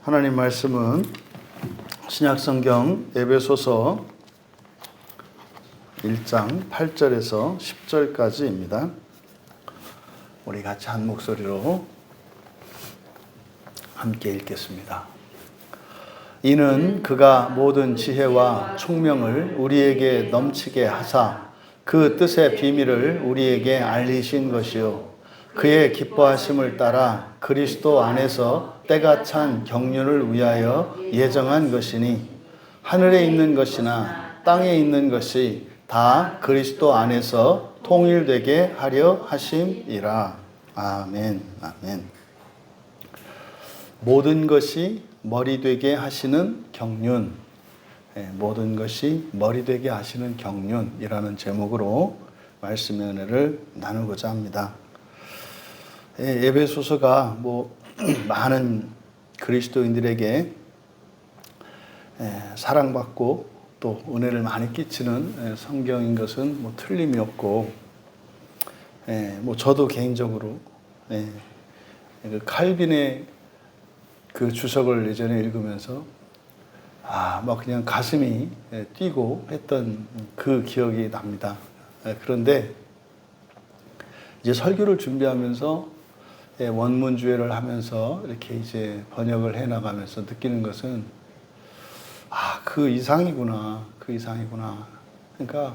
하나님 말씀은 신약성경 에베소서 1장 8절에서 10절까지입니다. 우리 같이 한 목소리로 함께 읽겠습니다. 이는 그가 모든 지혜와 총명을 우리에게 넘치게 하사 그 뜻의 비밀을 우리에게 알리신 것이요 그의 기뻐하심을 따라 그리스도 안에서 때가 찬 경륜을 위하여 예정한 것이니 하늘에 있는 것이나 땅에 있는 것이 다 그리스도 안에서 통일되게 하려 하심이라. 아멘. 아멘. 모든 것이 머리 되게 하시는 경륜, 모든 것이 머리 되게 하시는 경륜이라는 제목으로 말씀의 은혜를 나누고자 합니다. 에베소서가 많은 그리스도인들에게 사랑받고 또 은혜를 많이 끼치는 성경인 것은 틀림이 없고, 저도 개인적으로 그 칼빈의 그 주석을 예전에 읽으면서 막 그냥 가슴이 뛰고 했던 그 기억이 납니다. 그런데 이제 설교를 준비하면서 원문주의를 하면서 이렇게 이제 번역을 해 나가면서 느끼는 것은 그 이상이구나. 그러니까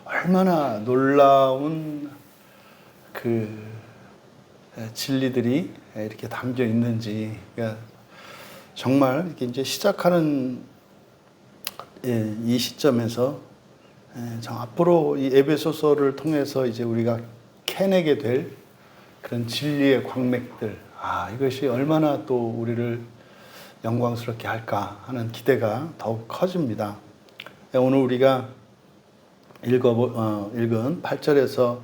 얼마나 놀라운 그 진리들이 이렇게 담겨 있는지. 그러니까 정말 이렇게 이제 시작하는 이 시점에서 앞으로 이 에베소서를 통해서 이제 우리가 캐내게 될 그런 진리의 광맥들, 이것이 얼마나 또 우리를 영광스럽게 할까 하는 기대가 더욱 커집니다. 오늘 우리가 읽은 8절에서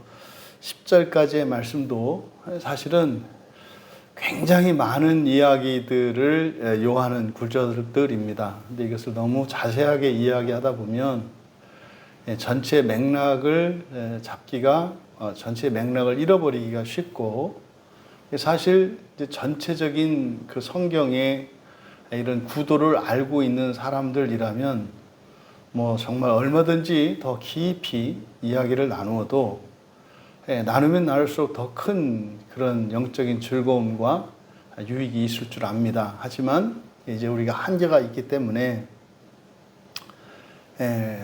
10절까지의 말씀도 사실은 굉장히 많은 이야기들을 요하는 구절들입니다. 근데 이것을 너무 자세하게 이야기하다 보면 전체 맥락을 잡기가 전체 맥락을 잃어버리기가 쉽고, 사실 이제 전체적인 그 성경의 이런 구도를 알고 있는 사람들이라면 정말 얼마든지 더 깊이 이야기를 나누어도 나누면 나눌수록 더 큰 그런 영적인 즐거움과 유익이 있을 줄 압니다. 하지만 이제 우리가 한계가 있기 때문에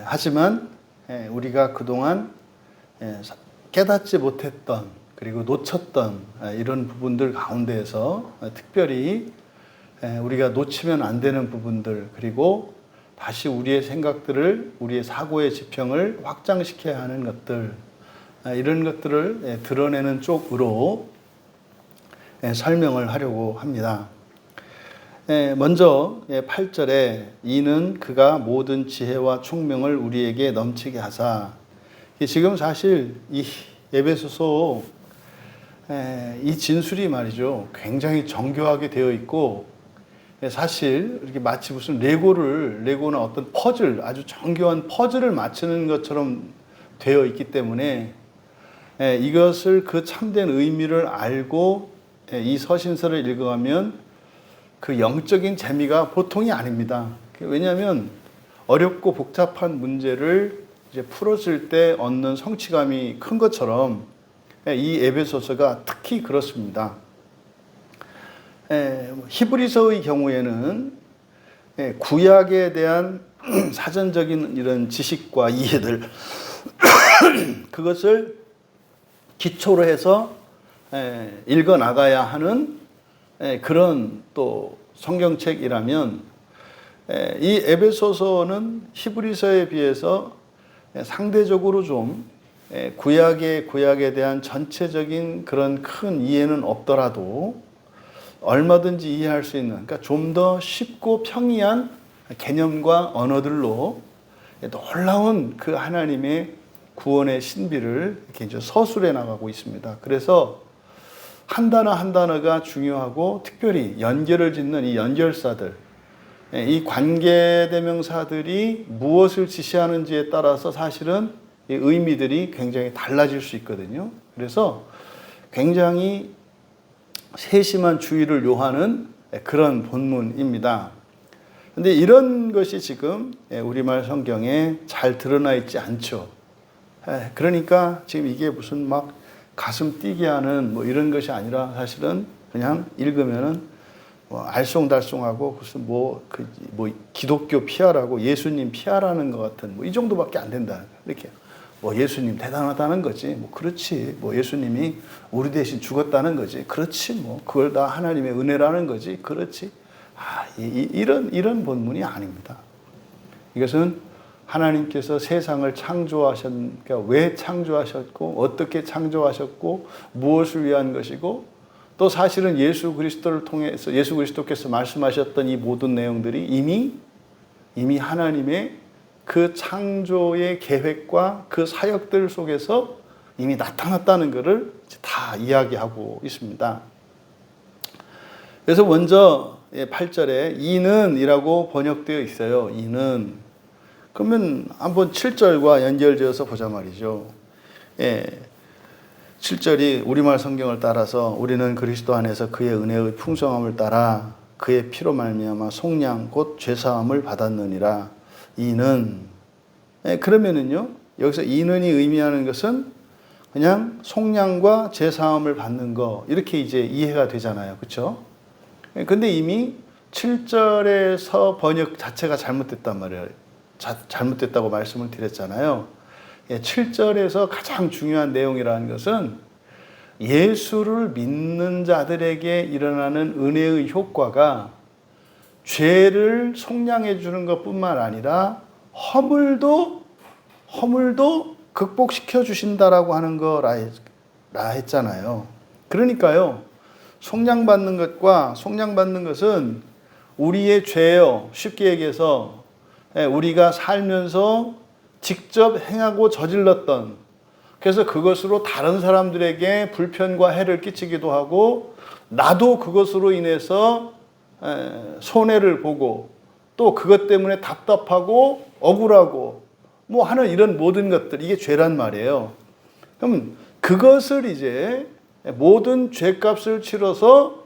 하지만 우리가 그동안 깨닫지 못했던 그리고 놓쳤던 이런 부분들 가운데에서 특별히 우리가 놓치면 안 되는 부분들, 그리고 다시 우리의 생각들을, 우리의 사고의 지평을 확장시켜야 하는 것들, 이런 것들을 드러내는 쪽으로 설명을 하려고 합니다. 먼저 8절에 이는 그가 모든 지혜와 총명을 우리에게 넘치게 하사, 지금 사실 이 에베소서 이 진술이 말이죠, 굉장히 정교하게 되어 있고, 사실 이렇게 마치 무슨 레고나 어떤 퍼즐, 아주 정교한 퍼즐을 맞추는 것처럼 되어 있기 때문에 이것을 그 참된 의미를 알고 이 서신서를 읽어가면 그 영적인 재미가 보통이 아닙니다. 왜냐하면 어렵고 복잡한 문제를 이제 풀었을 때 얻는 성취감이 큰 것처럼 이 에베소서가 특히 그렇습니다. 히브리서의 경우에는 구약에 대한 사전적인 이런 지식과 이해들 그것을 기초로 해서 읽어 나가야 하는 그런 또 성경책이라면, 이 에베소서는 히브리서에 비해서 상대적으로 좀 구약에 대한 전체적인 그런 큰 이해는 없더라도 얼마든지 이해할 수 있는, 그러니까 좀 더 쉽고 평이한 개념과 언어들로 놀라운 그 하나님의 구원의 신비를 이렇게 이제 서술해 나가고 있습니다. 그래서 한 단어 한 단어가 중요하고, 특별히 연결을 짓는 이 연결사들, 이 관계대명사들이 무엇을 지시하는지에 따라서 사실은 이 의미들이 굉장히 달라질 수 있거든요. 그래서 굉장히 세심한 주의를 요하는 그런 본문입니다. 근데 이런 것이 지금 우리말 성경에 잘 드러나 있지 않죠. 그러니까 지금 이게 무슨 막 가슴 뛰게 하는 뭐 이런 것이 아니라 사실은 그냥 읽으면은 뭐 알쏭달쏭하고 무슨 뭐 기독교 피하라고 예수님 피하라는 것 같은 뭐 이 정도밖에 안 된다. 이렇게 뭐 예수님 대단하다는 거지. 뭐 그렇지. 뭐 예수님이 우리 대신 죽었다는 거지. 그렇지. 뭐 그걸 다 하나님의 은혜라는 거지. 그렇지. 이런 본문이 아닙니다. 이것은 하나님께서 세상을 그러니까 왜 창조하셨고 어떻게 창조하셨고 무엇을 위한 것이고 또 사실은 예수 그리스도를 통해서 예수 그리스도께서 말씀하셨던 이 모든 내용들이 이미 하나님의 그 창조의 계획과 그 사역들 속에서 이미 나타났다는 것을 다 이야기하고 있습니다. 그래서 먼저 8절에 이는 이라고 번역되어 있어요. 이는. 그러면 한번 7절과 연결지어서 보자 말이죠. 7절이 우리말 성경을 따라서 우리는 그리스도 안에서 그의 은혜의 풍성함을 따라 그의 피로 말미암아 속량 곧 죄사함을 받았느니라. 이는. 그러면은요. 여기서 이는이 의미하는 것은 그냥 속량과 죄사함을 받는 거 이렇게 이제 이해가 되잖아요. 그렇죠? 근데 이미 7절에서 번역 자체가 잘못됐단 말이에요. 잘못됐다고 말씀을 드렸잖아요. 7절에서 가장 중요한 내용이라는 것은 예수를 믿는 자들에게 일어나는 은혜의 효과가 죄를 속량해 주는 것뿐만 아니라 허물도 극복시켜 주신다라고 하는 거라 했잖아요. 그러니까요. 속량받는 것과 속량받는 것은 우리의 죄요. 쉽게 얘기해서 우리가 살면서 직접 행하고 저질렀던 그래서 그것으로 다른 사람들에게 불편과 해를 끼치기도 하고 나도 그것으로 인해서 손해를 보고 또 그것 때문에 답답하고 억울하고 뭐 하는 이런 모든 것들 이게 죄란 말이에요. 그럼 그것을 이제 모든 죄값을 치러서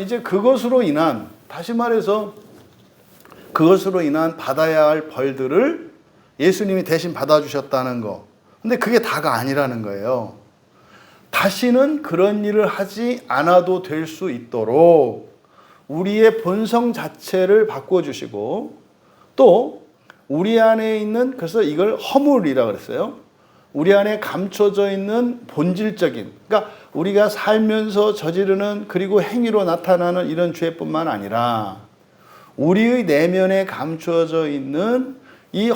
이제 그것으로 인한 다시 말해서 그것으로 인한 받아야 할 벌들을 예수님이 대신 받아주셨다는 거. 근데 그게 다가 아니라는 거예요. 다시는 그런 일을 하지 않아도 될 수 있도록 우리의 본성 자체를 바꿔주시고 또 우리 안에 있는 그래서 이걸 허물이라고 그랬어요. 우리 안에 감춰져 있는 본질적인 그러니까 우리가 살면서 저지르는 그리고 행위로 나타나는 이런 죄뿐만 아니라 우리의 내면에 감춰져 있는 이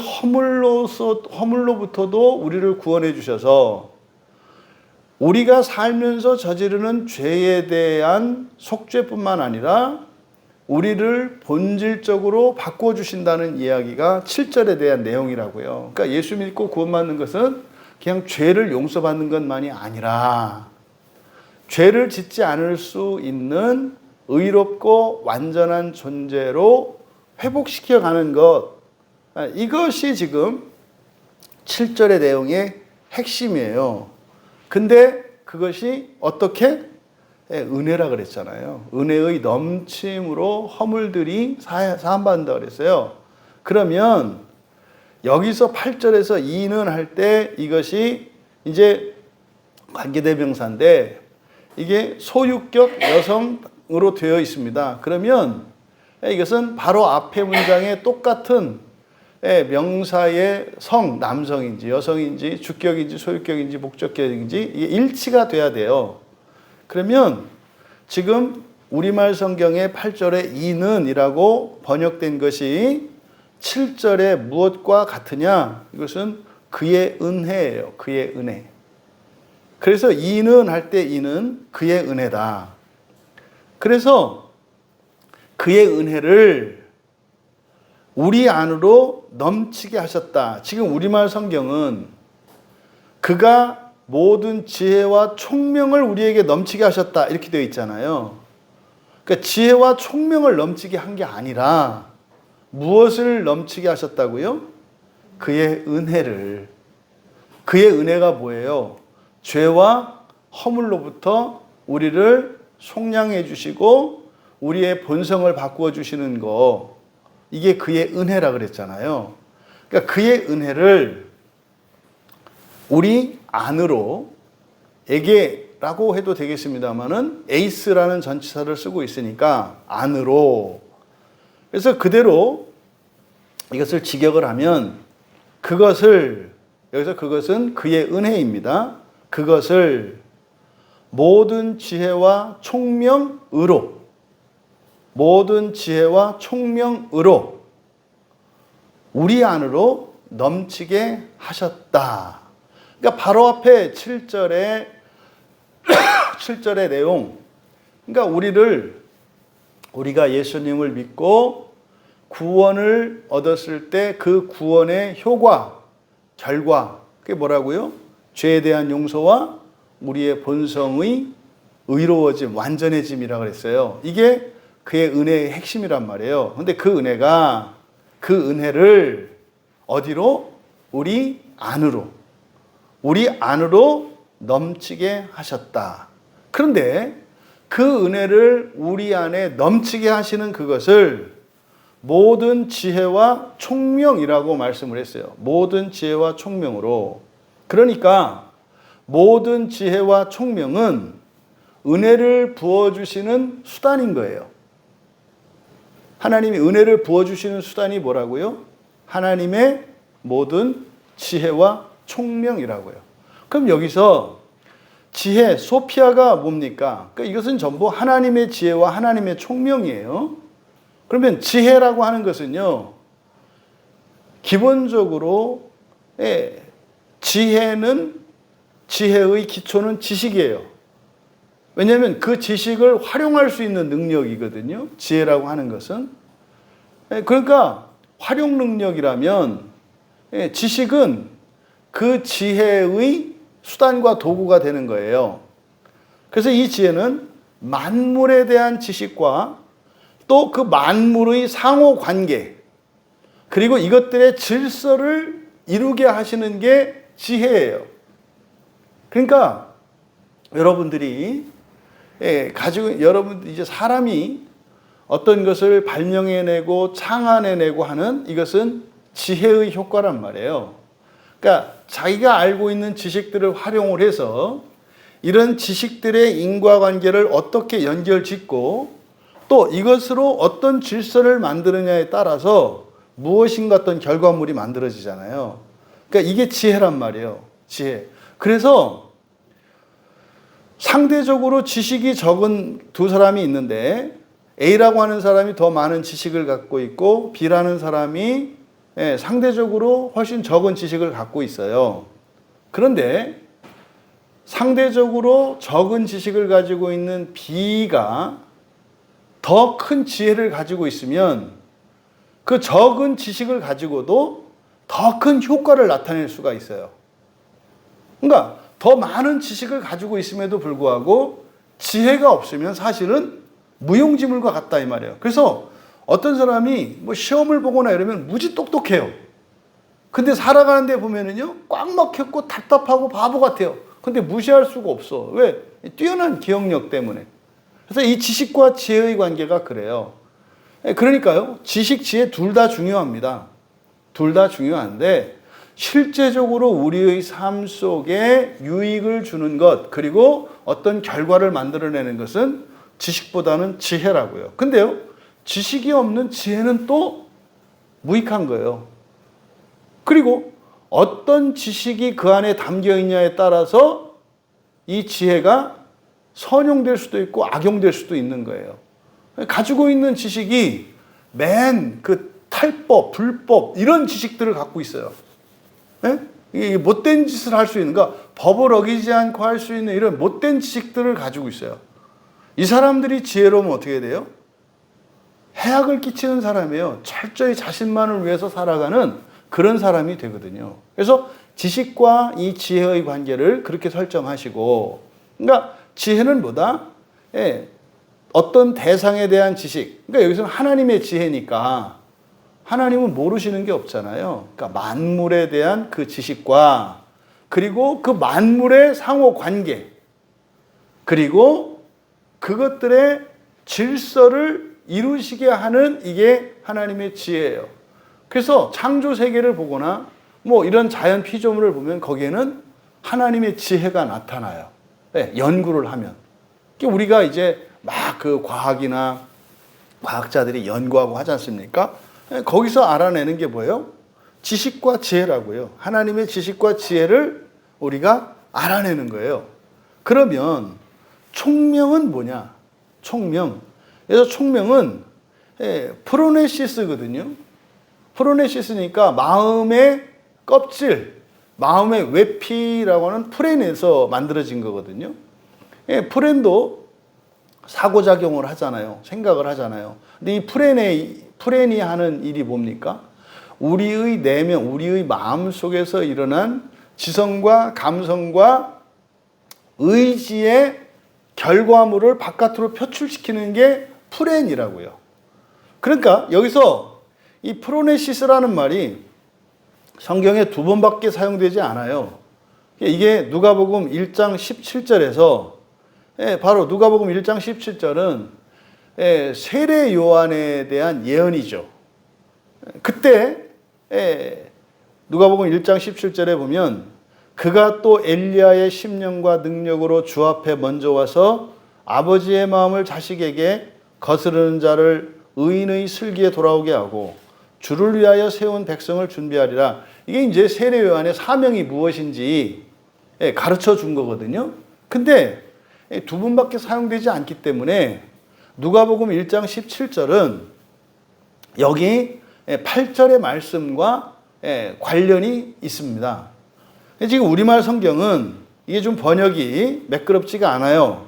허물로부터도 우리를 구원해 주셔서 우리가 살면서 저지르는 죄에 대한 속죄뿐만 아니라 우리를 본질적으로 바꿔주신다는 이야기가 7절에 대한 내용이라고요. 그러니까 예수 믿고 구원받는 것은 그냥 죄를 용서받는 것만이 아니라 죄를 짓지 않을 수 있는 의롭고 완전한 존재로 회복시켜가는 것. 이것이 지금 7절의 내용의 핵심이에요. 근데 그것이 어떻게? 은혜라 그랬잖아요. 은혜의 넘침으로 허물들이 사함받는다 그랬어요. 그러면 여기서 8절에서 이는 할 때 이것이 이제 관계대명사인데 이게 소유격 여성으로 되어 있습니다. 그러면 이것은 바로 앞에 문장에 똑같은 명사의 성, 남성인지 여성인지 주격인지 소유격인지 목적격인지 이게 일치가 돼야 돼요. 그러면 지금 우리말 성경의 8절에 이는 이라고 번역된 것이 7절에 무엇과 같으냐? 이것은 그의 은혜예요. 그의 은혜. 그래서 이는 할 때 이는 그의 은혜다. 그래서 그의 은혜를 우리 안으로 넘치게 하셨다. 지금 우리말 성경은 그가 모든 지혜와 총명을 우리에게 넘치게 하셨다. 이렇게 되어 있잖아요. 그러니까 지혜와 총명을 넘치게 한 게 아니라 무엇을 넘치게 하셨다고요? 그의 은혜를. 그의 은혜가 뭐예요? 죄와 허물로부터 우리를 속량해 주시고 우리의 본성을 바꾸어 주시는 거, 이게 그의 은혜라 그랬잖아요. 그러니까 그의 은혜를 우리 안으로, 에게라고 해도 되겠습니다만은 에이스라는 전치사를 쓰고 있으니까 안으로. 그래서 그대로 이것을 직역을 하면 그것을, 여기서 그것은 그의 은혜입니다. 그것을 모든 지혜와 총명의로, 모든 지혜와 총명의로 우리 안으로 넘치게 하셨다. 그러니까 바로 앞에 7절의 내용, 그러니까 우리가 예수님을 믿고 구원을 얻었을 때 그 구원의 효과, 결과, 그게 뭐라고요? 죄에 대한 용서와 우리의 본성의 의로워짐, 완전해짐이라고 그랬어요. 이게 그의 은혜의 핵심이란 말이에요. 근데 그 은혜를 어디로? 우리 안으로 넘치게 하셨다. 그런데 그 은혜를 우리 안에 넘치게 하시는 그것을 모든 지혜와 총명이라고 말씀을 했어요. 모든 지혜와 총명으로. 그러니까 모든 지혜와 총명은 은혜를 부어주시는 수단인 거예요. 하나님이 은혜를 부어주시는 수단이 뭐라고요? 하나님의 모든 지혜와 총명이라고요. 그럼 여기서 지혜, 소피아가 뭡니까? 그러니까 이것은 전부 하나님의 지혜와 하나님의 총명이에요. 그러면 지혜라고 하는 것은요, 기본적으로 지혜의 기초는 지식이에요. 왜냐하면 그 지식을 활용할 수 있는 능력이거든요. 지혜라고 하는 것은. 그러니까 활용 능력이라면 지식은 그 지혜의 수단과 도구가 되는 거예요. 그래서 이 지혜는 만물에 대한 지식과 또 그 만물의 상호 관계, 그리고 이것들의 질서를 이루게 하시는 게 지혜예요. 그러니까 여러분들이 이제 사람이 어떤 것을 발명해내고 창안해내고 하는 이것은 지혜의 효과란 말이에요. 그러니까 자기가 알고 있는 지식들을 활용을 해서 이런 지식들의 인과관계를 어떻게 연결짓고 또 이것으로 어떤 질서를 만드느냐에 따라서 무엇인가 어떤 결과물이 만들어지잖아요. 그러니까 이게 지혜란 말이에요. 지혜. 그래서 상대적으로 지식이 적은 두 사람이 있는데 A라고 하는 사람이 더 많은 지식을 갖고 있고 B라는 사람이 상대적으로 훨씬 적은 지식을 갖고 있어요. 그런데 상대적으로 적은 지식을 가지고 있는 B가 더 큰 지혜를 가지고 있으면 그 적은 지식을 가지고도 더 큰 효과를 나타낼 수가 있어요. 그러니까 더 많은 지식을 가지고 있음에도 불구하고 지혜가 없으면 사실은 무용지물과 같다 이 말이에요. 그래서 어떤 사람이 뭐 시험을 보거나 이러면 무지 똑똑해요. 근데 살아가는데 보면은요, 꽉 막혔고 답답하고 바보 같아요. 근데 무시할 수가 없어. 왜? 뛰어난 기억력 때문에. 그래서 이 지식과 지혜의 관계가 그래요. 그러니까요, 지식, 지혜 둘 다 중요합니다. 둘 다 중요한데 실제적으로 우리의 삶 속에 유익을 주는 것, 그리고 어떤 결과를 만들어내는 것은 지식보다는 지혜라고요. 근데요, 지식이 없는 지혜는 또 무익한 거예요. 그리고 어떤 지식이 그 안에 담겨 있냐에 따라서 이 지혜가 선용될 수도 있고 악용될 수도 있는 거예요. 가지고 있는 지식이 맨 그 탈법, 불법 이런 지식들을 갖고 있어요. 이게 못된 짓을 할 수 있는, 그러니까 법을 어기지 않고 할 수 있는 이런 못된 지식들을 가지고 있어요. 이 사람들이 지혜로우면 어떻게 돼요? 해악을 끼치는 사람이에요. 철저히 자신만을 위해서 살아가는 그런 사람이 되거든요. 그래서 지식과 이 지혜의 관계를 그렇게 설정하시고, 그러니까 지혜는 뭐다? 어떤 대상에 대한 지식. 그러니까 여기서는 하나님의 지혜니까 하나님은 모르시는 게 없잖아요. 그러니까 만물에 대한 그 지식과 그리고 그 만물의 상호 관계, 그리고 그것들의 질서를 이루시게 하는 이게 하나님의 지혜예요. 그래서 창조 세계를 보거나 뭐 이런 자연 피조물을 보면 거기에는 하나님의 지혜가 나타나요. 네, 연구를 하면. 우리가 이제 막 그 과학이나 과학자들이 연구하고 하지 않습니까? 네, 거기서 알아내는 게 뭐예요? 지식과 지혜라고요. 하나님의 지식과 지혜를 우리가 알아내는 거예요. 그러면 총명은 뭐냐? 총명. 그래서 총명은 프로네시스거든요. 프로네시스니까 마음의 껍질, 마음의 외피라고 하는 프렌에서 만들어진 거거든요. 프렌도 사고작용을 하잖아요. 생각을 하잖아요. 근데 이 프렌이 하는 일이 뭡니까? 우리의 내면, 우리의 마음 속에서 일어난 지성과 감성과 의지의 결과물을 바깥으로 표출시키는 게 프렌이라고요. 그러니까 여기서 이 프로네시스라는 말이 성경에 2번밖에 사용되지 않아요. 이게 누가복음 1장 17절에서 바로 누가복음 1장 17절은 세례 요한에 대한 예언이죠. 그때 누가복음 1장 17절에 보면 그가 또 엘리야의 심령과 능력으로 주 앞에 먼저 와서 아버지의 마음을 자식에게 거스르는 자를 의인의 슬기에 돌아오게 하고 주를 위하여 세운 백성을 준비하리라. 이게 이제 세례 요한의 사명이 무엇인지 가르쳐 준 거거든요. 근데 2번밖에 사용되지 않기 때문에 누가복음 1장 17절은 여기 8절의 말씀과 관련이 있습니다. 지금 우리말 성경은 이게 좀 번역이 매끄럽지가 않아요.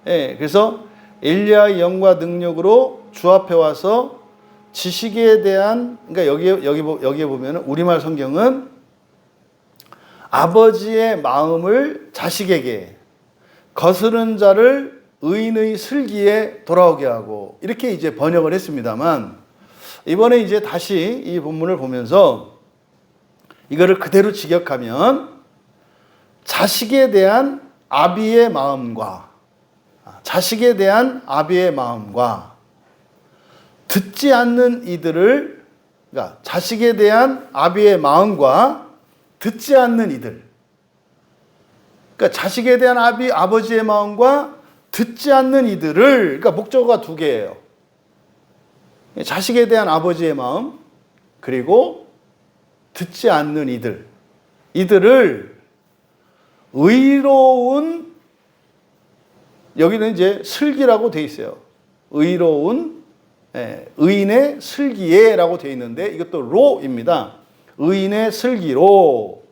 그래서 엘리야의 영과 능력으로 주 앞에 와서 지식에 대한, 그러니까 여기에 보면 우리말 성경은 아버지의 마음을 자식에게 거스른 자를 의인의 슬기에 돌아오게 하고 이렇게 이제 번역을 했습니다만 이번에 이제 다시 이 본문을 보면서 이거를 그대로 직역하면 자식에 대한 아비의 마음과 듣지 않는 이들을, 그러니까 자식에 대한 아비의 마음과 듣지 않는 이들, 그러니까 자식에 대한 아버지의 마음과 듣지 않는 이들을, 그러니까 목적어가 2개예요. 자식에 대한 아버지의 마음, 그리고 듣지 않는 이들을 의로운, 여기는 이제 슬기라고 돼 있어요. 의로운, 의인의 슬기에라고 돼 있는데 이것도 로입니다. 의인의 슬기로.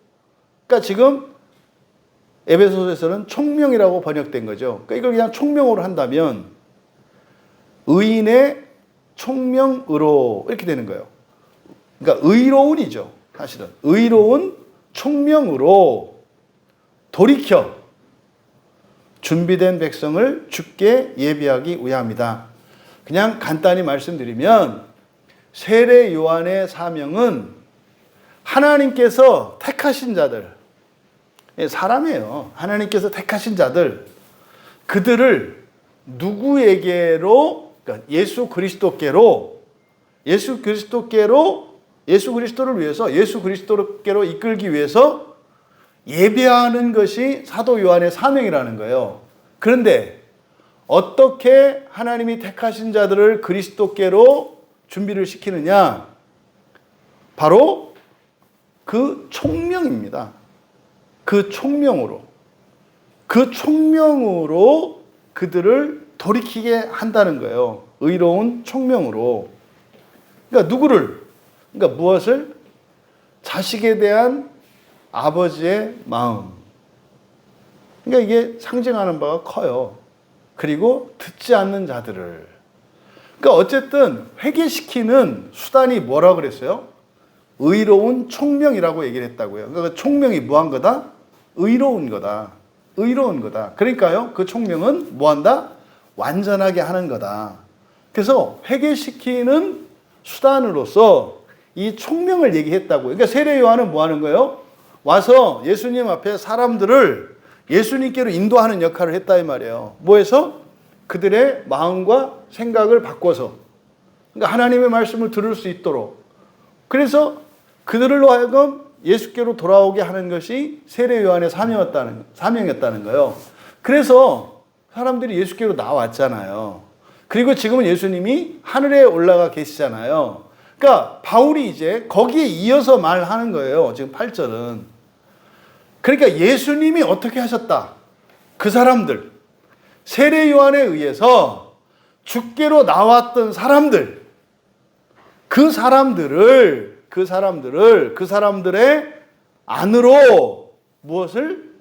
그러니까 지금 에베소서에서는 총명이라고 번역된 거죠. 그러니까 이걸 그냥 총명으로 한다면 의인의 총명으로 이렇게 되는 거예요. 그러니까 의로운이죠. 사실은 의로운 총명으로 돌이켜 준비된 백성을 주께 예비하기 위함이다. 그냥 간단히 말씀드리면 세례 요한의 사명은 하나님께서 택하신 자들, 사람이에요. 하나님께서 택하신 자들, 그들을 누구에게로, 그러니까 예수 그리스도께로 예수 그리스도를 위해서, 예수 그리스도께로 이끌기 위해서 예배하는 것이 사도 요한의 사명이라는 거예요. 그런데 어떻게 하나님이 택하신 자들을 그리스도께로 준비를 시키느냐? 바로 그 총명입니다. 그 총명으로 그들을 돌이키게 한다는 거예요. 의로운 총명으로. 그러니까 그러니까 무엇을? 자식에 대한 아버지의 마음. 그러니까 이게 상징하는 바가 커요. 그리고 듣지 않는 자들을. 그러니까 어쨌든 회개시키는 수단이 뭐라고 그랬어요? 의로운 총명이라고 얘기를 했다고요. 그러니까 총명이 뭐한 거다? 의로운 거다. 그러니까요, 그 총명은 뭐한다? 완전하게 하는 거다. 그래서 회개시키는 수단으로서 이 총명을 얘기했다고요. 그러니까 세례 요한은 뭐 하는 거예요? 와서 예수님 앞에 사람들을 예수님께로 인도하는 역할을 했다 이 말이에요. 뭐해서? 그들의 마음과 생각을 바꿔서, 그러니까 하나님의 말씀을 들을 수 있도록, 그래서 그들로 하여금 예수께로 돌아오게 하는 것이 세례 요한의 사명이었다는 거예요. 그래서 사람들이 예수께로 나왔잖아요. 그리고 지금은 예수님이 하늘에 올라가 계시잖아요. 그러니까 바울이 이제 거기에 이어서 말하는 거예요. 지금 8절은. 그러니까 예수님이 어떻게 하셨다. 그 사람들, 세례 요한에 의해서 주께로 나왔던 사람들, 그 사람들의 안으로 무엇을?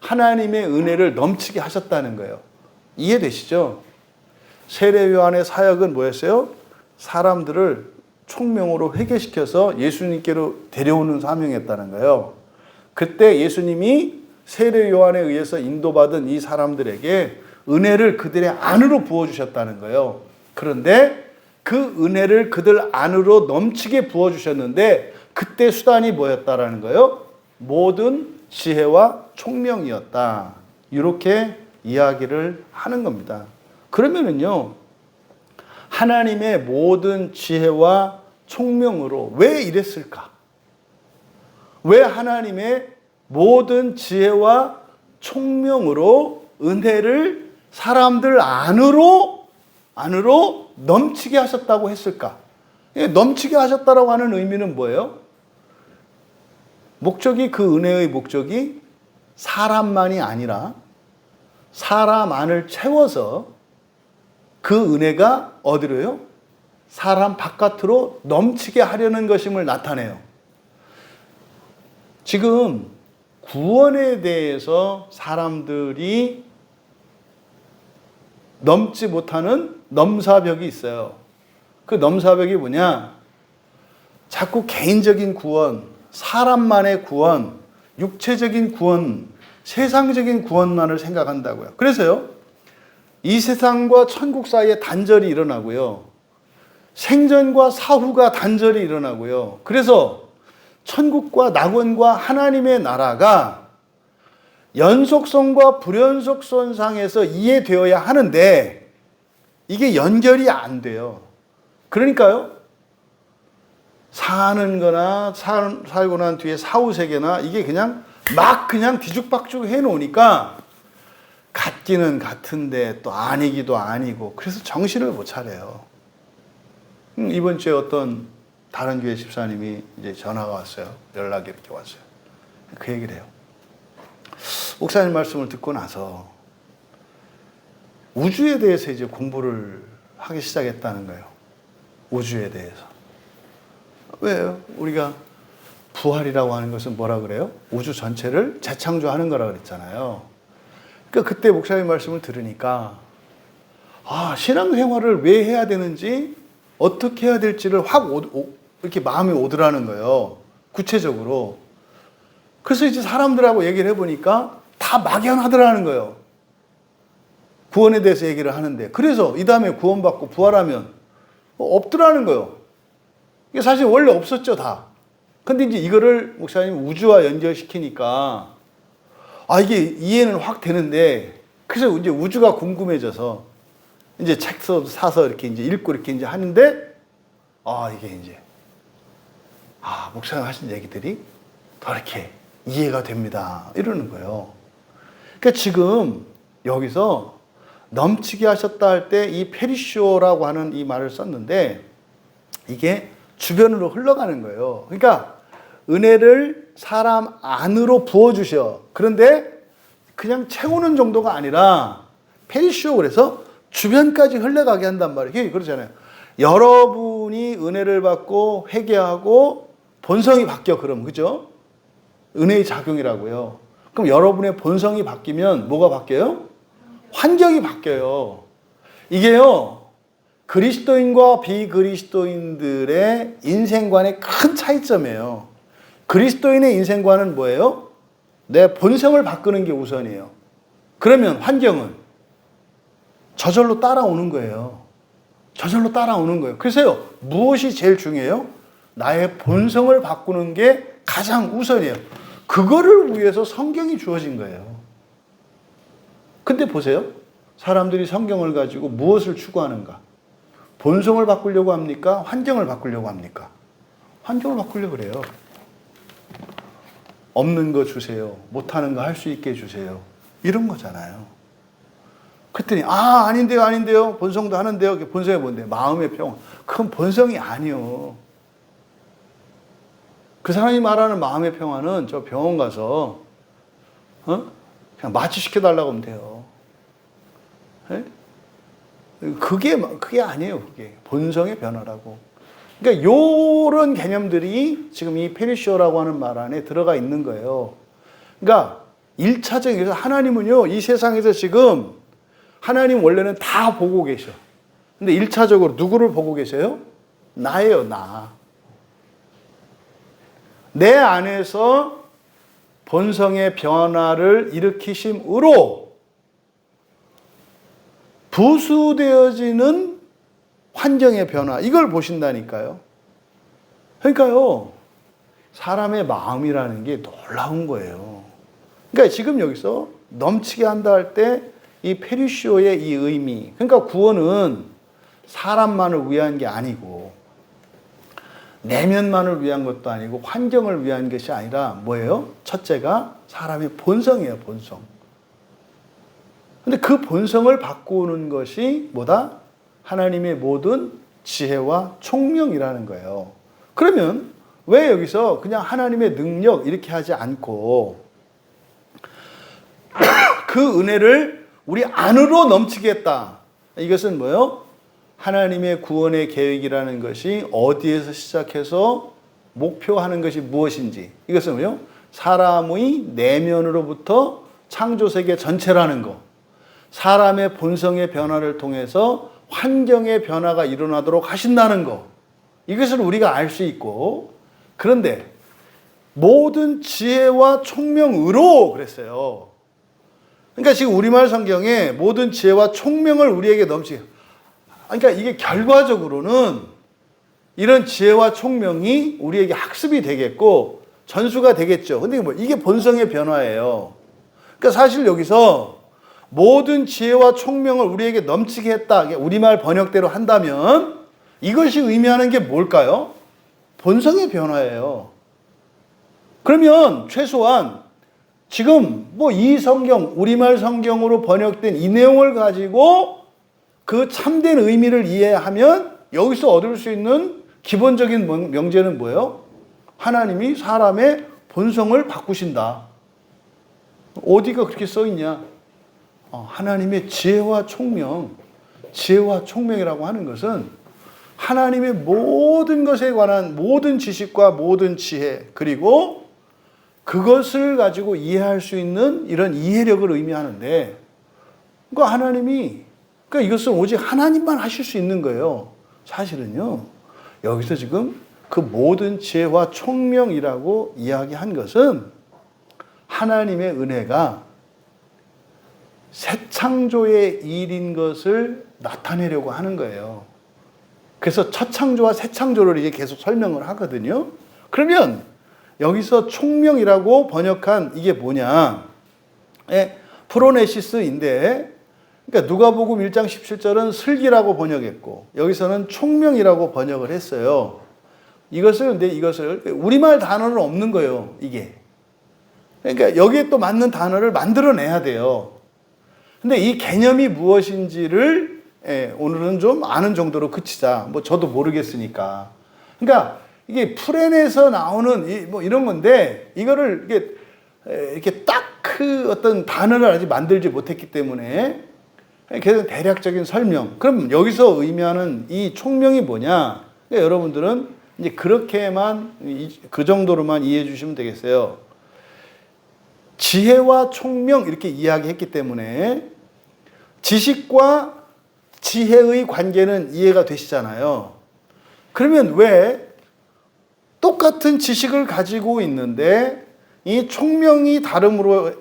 하나님의 은혜를 넘치게 하셨다는 거예요. 이해되시죠? 세례 요한의 사역은 뭐였어요? 사람들을 총명으로 회개시켜서 예수님께로 데려오는 사명이었다는 거예요. 그때 예수님이 세례 요한에 의해서 인도받은 이 사람들에게 은혜를 그들의 안으로 부어주셨다는 거예요. 그런데 그 은혜를 그들 안으로 넘치게 부어주셨는데 그때 수단이 뭐였다라는 거예요? 모든 지혜와 총명이었다. 이렇게 이야기를 하는 겁니다. 그러면은요, 하나님의 모든 지혜와 총명으로 왜 이랬을까? 왜 하나님의 모든 지혜와 총명으로 은혜를 사람들 안으로 넘치게 하셨다고 했을까? 넘치게 하셨다라고 하는 의미는 뭐예요? 그 은혜의 목적이 사람만이 아니라 사람 안을 채워서 그 은혜가 어디로요? 사람 바깥으로 넘치게 하려는 것임을 나타내요. 지금 구원에 대해서 사람들이 넘지 못하는 넘사벽이 있어요. 그 넘사벽이 뭐냐? 자꾸 개인적인 구원, 사람만의 구원, 육체적인 구원, 세상적인 구원만을 생각한다고요. 그래서요, 이 세상과 천국 사이에 단절이 일어나고요. 생전과 사후가 단절이 일어나고요. 그래서 천국과 낙원과 하나님의 나라가 연속성과 불연속성상에서 이해되어야 하는데 이게 연결이 안 돼요. 그러니까요, 사는 거나 살고 난 뒤에 사후세계나 이게 그냥 뒤죽박죽 해놓으니까 같기는 같은데 또 아니기도 아니고, 그래서 정신을 못 차려요. 이번 주에 어떤 다른 교회 집사님이 이제 전화가 왔어요. 연락이 이렇게 왔어요. 그 얘기를 해요. 목사님 말씀을 듣고 나서 우주에 대해서 이제 공부를 하기 시작했다는 거예요. 우주에 대해서. 왜요? 우리가 부활이라고 하는 것은 뭐라 그래요? 우주 전체를 재창조하는 거라 그랬잖아요. 그러니까 그때 목사님 말씀을 들으니까 신앙생활을 왜 해야 되는지, 어떻게 해야 될지를 확 이렇게 마음이 오더라는 거예요. 구체적으로. 그래서 이제 사람들하고 얘기를 해보니까 다 막연하더라는 거예요. 구원에 대해서 얘기를 하는데. 그래서 이 다음에 구원받고 부활하면 없더라는 거예요. 이게 사실 원래 없었죠, 다. 근데 이제 이거를 목사님 우주와 연결시키니까 이게 이해는 확 되는데, 그래서 이제 우주가 궁금해져서 이제 책 사서 이렇게 이제 읽고 이렇게 이제 하는데, 이게 이제 목사님 하신 얘기들이 더 이렇게 이해가 됩니다. 이러는 거예요. 그러니까 지금 여기서 넘치게 하셨다 할 때 이 페리쇼라고 하는 이 말을 썼는데 이게 주변으로 흘러가는 거예요. 그러니까 은혜를 사람 안으로 부어주셔. 그런데 그냥 채우는 정도가 아니라 페리쇼, 그래서 주변까지 흘러가게 한단 말이에요. 그렇잖아요. 여러분이 은혜를 받고 회개하고 본성이 바뀌어, 그럼. 그죠? 은혜의 작용이라고요. 그럼 여러분의 본성이 바뀌면 뭐가 바뀌어요? 환경이 바뀌어요. 이게요, 그리스도인과 비그리스도인들의 인생관의 큰 차이점이에요. 그리스도인의 인생관은 뭐예요? 내 본성을 바꾸는 게 우선이에요. 그러면 환경은 저절로 따라오는 거예요. 저절로 따라오는 거예요. 그래서요, 무엇이 제일 중요해요? 나의 본성을 바꾸는 게 가장 우선이에요. 그거를 위해서 성경이 주어진 거예요. 근데 보세요. 사람들이 성경을 가지고 무엇을 추구하는가? 본성을 바꾸려고 합니까? 환경을 바꾸려고 합니까? 환경을 바꾸려고 그래요. 없는 거 주세요. 못하는 거 할 수 있게 해주세요. 이런 거잖아요. 그랬더니 아닌데요. 본성도 하는데요. 본성이 뭔데? 마음의 평화. 그건 본성이 아니요. 그 사람이 말하는 마음의 평화는 저 병원 가서 그냥 마취시켜달라고 하면 돼요. 네? 그게 아니에요. 그게 본성의 변화라고. 그러니까 요런 개념들이 지금 이 페르시오라고 하는 말 안에 들어가 있는 거예요. 그러니까 1차적인 하나님은요, 이 세상에서 지금 하나님 원래는 다 보고 계셔. 근데 1차적으로 누구를 보고 계세요? 나예요, 나. 내 안에서 본성의 변화를 일으키심으로 부수되어지는 환경의 변화, 이걸 보신다니까요. 그러니까요, 사람의 마음이라는 게 놀라운 거예요. 그러니까 지금 여기서 넘치게 한다 할 때 이 페르시오의 이 의미, 그러니까 구원은 사람만을 위한 게 아니고 내면만을 위한 것도 아니고 환경을 위한 것이 아니라 뭐예요? 첫째가 사람의 본성이에요, 본성. 근데 그 본성을 바꾸는 것이 뭐다? 하나님의 모든 지혜와 총명이라는 거예요. 그러면 왜 여기서 그냥 하나님의 능력 이렇게 하지 않고 그 은혜를 우리 안으로 넘치게 했다. 이것은 뭐예요? 하나님의 구원의 계획이라는 것이 어디에서 시작해서 목표하는 것이 무엇인지, 이것은 뭐예요? 사람의 내면으로부터 창조세계 전체라는 거, 사람의 본성의 변화를 통해서 환경의 변화가 일어나도록 하신다는 거, 이것을 우리가 알 수 있고, 그런데 모든 지혜와 총명으로 그랬어요. 그러니까 지금 우리말 성경에 모든 지혜와 총명을 우리에게 넘치게, 그러니까 이게 결과적으로는 이런 지혜와 총명이 우리에게 학습이 되겠고 전수가 되겠죠. 근데 이게 본성의 변화예요. 그러니까 사실 여기서 모든 지혜와 총명을 우리에게 넘치게 했다, 우리말 번역대로 한다면 이것이 의미하는 게 뭘까요? 본성의 변화예요. 그러면 최소한 지금 이 성경, 우리말 성경으로 번역된 이 내용을 가지고 그 참된 의미를 이해하면 여기서 얻을 수 있는 기본적인 명제는 뭐예요? 하나님이 사람의 본성을 바꾸신다. 어디가 그렇게 써 있냐? 하나님의 지혜와 총명, 지혜와 총명이라고 하는 것은 하나님의 모든 것에 관한 모든 지식과 모든 지혜, 그리고 그것을 가지고 이해할 수 있는 이런 이해력을 의미하는데, 그러니까 그러니까 이것은 오직 하나님만 하실 수 있는 거예요. 사실은요, 여기서 지금 그 모든 지혜와 총명이라고 이야기한 것은 하나님의 은혜가 새 창조의 일인 것을 나타내려고 하는 거예요. 그래서 첫 창조와 새 창조를 이제 계속 설명을 하거든요. 그러면 여기서 총명이라고 번역한 이게 뭐냐? 프로네시스인데, 그러니까 누가복음 1장 17절은 슬기라고 번역했고 여기서는 총명이라고 번역을 했어요. 근데 이것을 우리말 단어는 없는 거예요, 이게. 그러니까 여기에 또 맞는 단어를 만들어내야 돼요. 근데 이 개념이 무엇인지를 오늘은 좀 아는 정도로 그치자. 저도 모르겠으니까. 그러니까 이게 풀엔에서 나오는 이런 건데, 이거를 이렇게 딱 그 어떤 단어를 아직 만들지 못했기 때문에 계속 대략적인 설명. 그럼 여기서 의미하는 이 총명이 뭐냐? 그러니까 여러분들은 이제 그렇게만, 그 정도로만 이해해 주시면 되겠어요. 지혜와 총명 이렇게 이야기했기 때문에 지식과 지혜의 관계는 이해가 되시잖아요. 그러면 왜 똑같은 지식을 가지고 있는데 이 총명이 다름으로,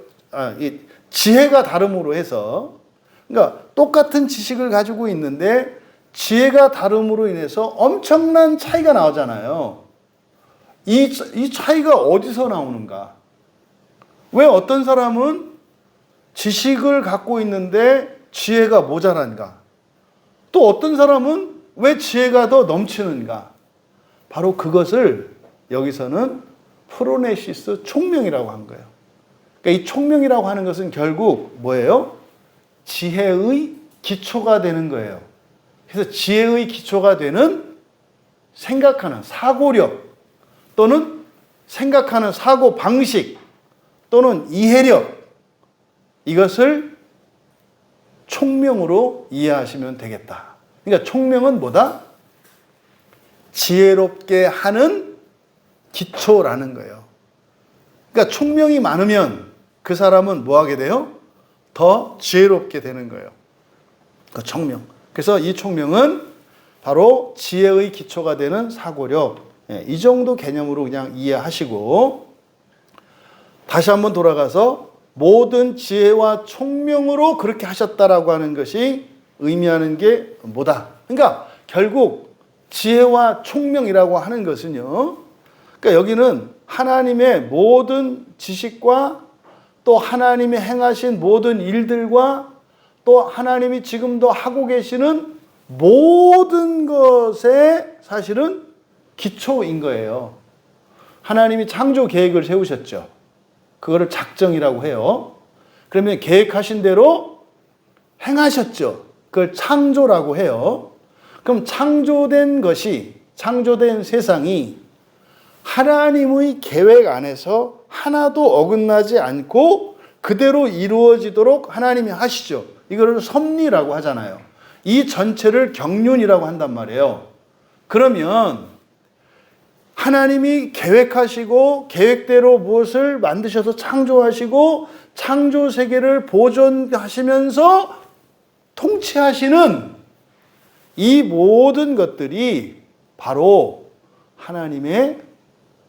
이 지혜가 다름으로 해서, 그러니까 똑같은 지식을 가지고 있는데 지혜가 다름으로 인해서 엄청난 차이가 나오잖아요. 이 차이가 어디서 나오는가? 왜 어떤 사람은 지식을 갖고 있는데 지혜가 모자란가? 또 어떤 사람은 왜 지혜가 더 넘치는가? 바로 그것을 여기서는 프로네시스 총명이라고 한 거예요. 그러니까 이 총명이라고 하는 것은 결국 뭐예요? 지혜의 기초가 되는 거예요. 그래서 지혜의 기초가 되는 생각하는 사고력 또는 생각하는 사고 방식 또는 이해력, 이것을 총명으로 이해하시면 되겠다. 그러니까 총명은 뭐다? 지혜롭게 하는 기초라는 거예요. 그러니까 총명이 많으면 그 사람은 뭐 하게 돼요? 더 지혜롭게 되는 거예요. 그 총명. 그래서 이 총명은 바로 지혜의 기초가 되는 사고력. 이 정도 개념으로 그냥 이해하시고, 다시 한번 돌아가서 모든 지혜와 총명으로 그렇게 하셨다라고 하는 것이 의미하는 게 뭐다? 그러니까 결국 지혜와 총명이라고 하는 것은요, 그러니까 여기는 하나님의 모든 지식과 또 하나님이 행하신 모든 일들과 또 하나님이 지금도 하고 계시는 모든 것의 사실은 기초인 거예요. 하나님이 창조 계획을 세우셨죠. 그거를 작정이라고 해요. 그러면 계획하신 대로 행하셨죠. 그걸 창조라고 해요. 그럼 창조된 것이, 창조된 세상이 하나님의 계획 안에서 하나도 어긋나지 않고 그대로 이루어지도록 하나님이 하시죠. 이거를 섭리라고 하잖아요. 이 전체를 경륜이라고 한단 말이에요. 그러면 하나님이 계획하시고 계획대로 무엇을 만드셔서 창조하시고 창조 세계를 보존하시면서 통치하시는 이 모든 것들이 바로 하나님의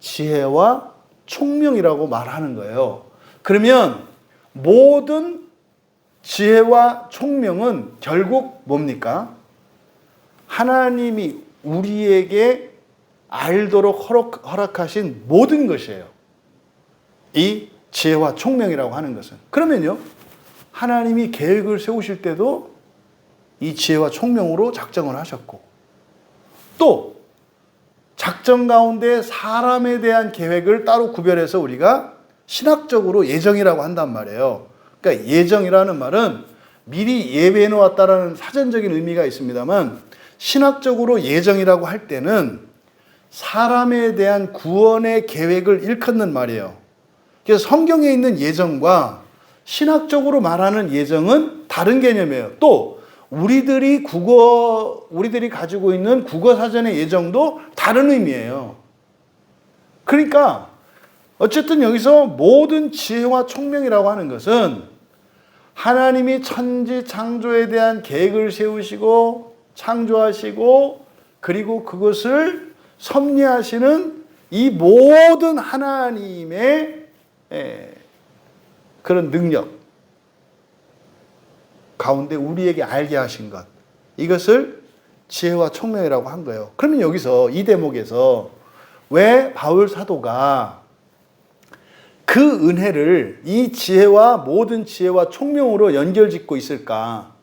지혜와 총명이라고 말하는 거예요. 그러면 모든 지혜와 총명은 결국 뭡니까? 하나님이 우리에게 알도록 허락하신 모든 것이에요. 이 지혜와 총명이라고 하는 것은. 그러면요, 하나님이 계획을 세우실 때도 이 지혜와 총명으로 작정을 하셨고, 또 작정 가운데 사람에 대한 계획을 따로 구별해서 우리가 신학적으로 예정이라고 한단 말이에요. 그러니까 예정이라는 말은 미리 예배해 놓았다라는 사전적인 의미가 있습니다만, 신학적으로 예정이라고 할 때는 사람에 대한 구원의 계획을 일컫는 말이에요. 그래서 성경에 있는 예정과 신학적으로 말하는 예정은 다른 개념이에요. 또 우리들이 가지고 있는 국어 사전의 예정도 다른 의미예요. 그러니까 어쨌든 여기서 모든 지혜와 총명이라고 하는 것은 하나님이 천지 창조에 대한 계획을 세우시고 창조하시고 그리고 그것을 섭리하시는 이 모든 하나님의 그런 능력 가운데 우리에게 알게 하신 것, 이것을 지혜와 총명이라고 한 거예요. 그러면 여기서 이 대목에서 왜 바울 사도가 그 은혜를 이 지혜와 모든 지혜와 총명으로 연결짓고 있을까?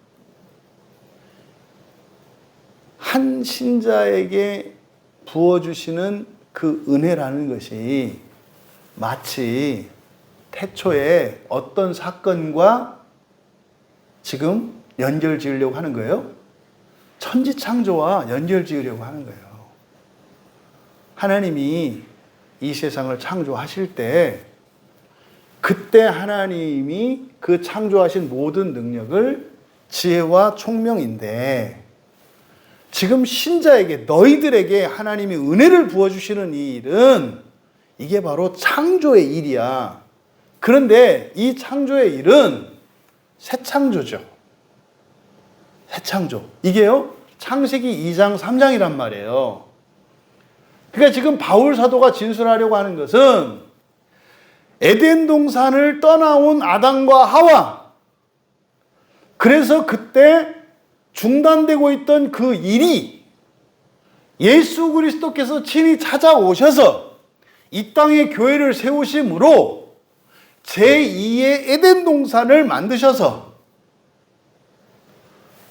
한 신자에게 부어주시는 그 은혜라는 것이 마치 태초에 어떤 사건과 지금 연결 지으려고 하는 거예요? 천지창조와 연결 지으려고 하는 거예요. 하나님이 이 세상을 창조하실 때 그때 하나님이 그 창조하신 모든 능력을 지혜와 총명인데 지금 신자에게 너희들에게 하나님이 은혜를 부어주시는 이 일은 이게 바로 창조의 일이야. 그런데 이 창조의 일은 새 창조죠. 새 창조. 이게요, 창세기 2장, 3장이란 말이에요. 그러니까 지금 바울 사도가 진술하려고 하는 것은 에덴 동산을 떠나온 아담과 하와, 그래서 그때 중단되고 있던 그 일이 예수 그리스도께서 친히 찾아오셔서 이 땅에 교회를 세우심으로 제2의 에덴 동산을 만드셔서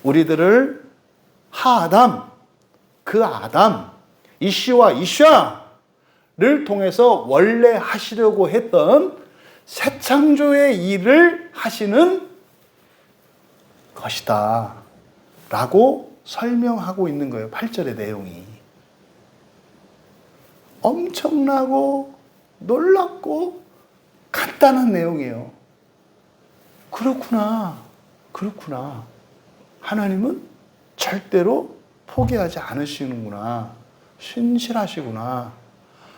우리들을 하아담, 그 아담, 이슈와 이샤를 통해서 원래 하시려고 했던 새 창조의 일을 하시는 것이다 라고 설명하고 있는 거예요. 8절의 내용이. 엄청나고 놀랍고 간단한 내용이에요. 그렇구나. 하나님은 절대로 포기하지 않으시는구나. 신실하시구나.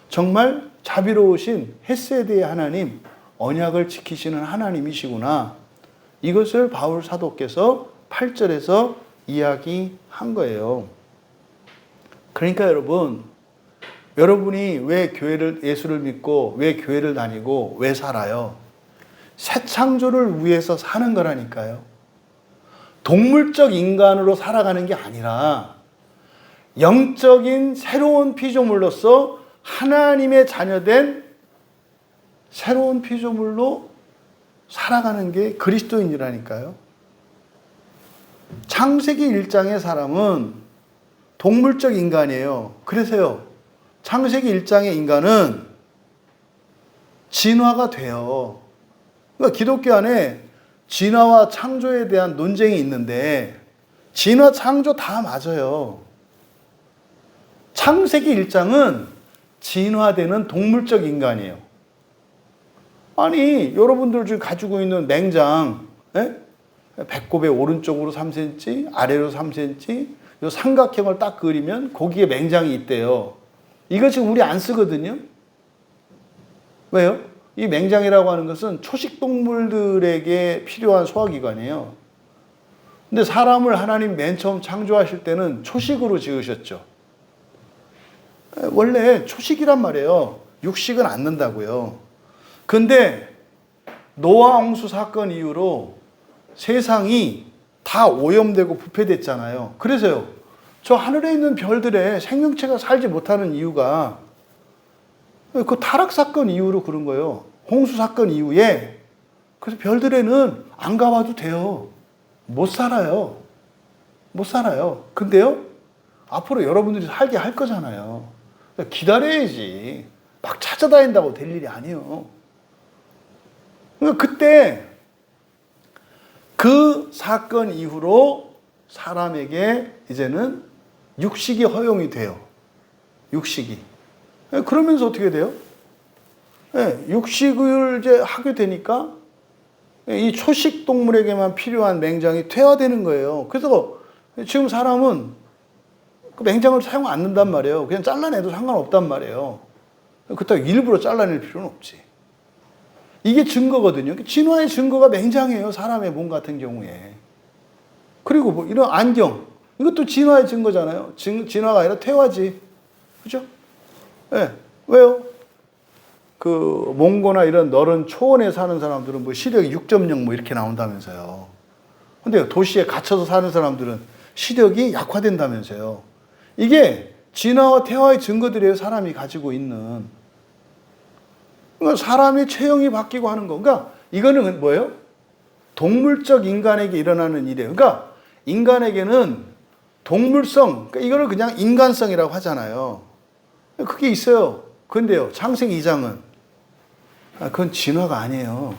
정말 자비로우신 헤세드의 하나님, 언약을 지키시는 하나님이시구나. 이것을 바울 사도께서 8절에서 이야기한 거예요. 그러니까 여러분이 왜 예수를 믿고 왜 교회를 다니고 왜 살아요? 새 창조를 위해서 사는 거라니까요. 동물적 인간으로 살아가는 게 아니라 영적인 새로운 피조물로서 하나님의 자녀된 새로운 피조물로 살아가는 게 그리스도인이라니까요. 창세기 1장의 사람은 동물적 인간이에요. 그래서요, 창세기 1장의 인간은 진화가 돼요. 그러니까 기독교 안에 진화와 창조에 대한 논쟁이 있는데 진화, 창조 다 맞아요. 창세기 1장은 진화되는 동물적 인간이에요. 아니, 여러분들 지금 가지고 있는 맹장, 배꼽의 오른쪽으로 3cm, 아래로 3cm, 요 삼각형을 딱 그리면 거기에 맹장이 있대요. 이거 지금 우리 안 쓰거든요. 왜요? 이 맹장이라고 하는 것은 초식 동물들에게 필요한 소화기관이에요. 근데 사람을 하나님 맨 처음 창조하실 때는 초식으로 지으셨죠. 원래 초식이란 말이에요. 육식은 않는다고요. 근데 노아 홍수 사건 이후로 세상이 다 오염되고 부패됐잖아요. 그래서요, 저 하늘에 있는 별들에 생명체가 살지 못하는 이유가 그 타락 사건 이후로 그런 거예요. 홍수 사건 이후에. 그래서 별들에는 안 가봐도 돼요. 못 살아요. 근데요, 앞으로 여러분들이 살게 할 거잖아요. 기다려야지. 막 찾아다닌다고 될 일이 아니에요. 그러니까 그때 그 사건 이후로 사람에게 이제는 육식이 허용이 돼요. 육식이. 그러면서 어떻게 돼요? 육식을 이제 하게 되니까 이 초식 동물에게만 필요한 맹장이 퇴화되는 거예요. 그래서 지금 사람은 그 맹장을 사용 안 한단 말이에요. 그냥 잘라내도 상관없단 말이에요. 그렇다고 일부러 잘라낼 필요는 없지. 이게 증거거든요. 진화의 증거가 맹장이에요. 사람의 몸 같은 경우에. 그리고 뭐 이런 안경. 이것도 진화의 증거잖아요. 진화가 아니라 퇴화지. 그죠? 네. 왜요? 그 몽고나 이런 너른 초원에 사는 사람들은 뭐 시력이 6.0 뭐 이렇게 나온다면서요. 근데 도시에 갇혀서 사는 사람들은 시력이 약화된다면서요. 이게 진화와 퇴화의 증거들이에요. 사람이 가지고 있는. 그러니까 사람의 체형이 바뀌고 하는 거. 그러니까 이거는 뭐예요? 동물적 인간에게 일어나는 일이에요. 그러니까 인간에게는 동물성, 그러니까 이거를 그냥 인간성이라고 하잖아요. 그게 있어요. 그런데요, 창세기 2장은 그건 진화가 아니에요.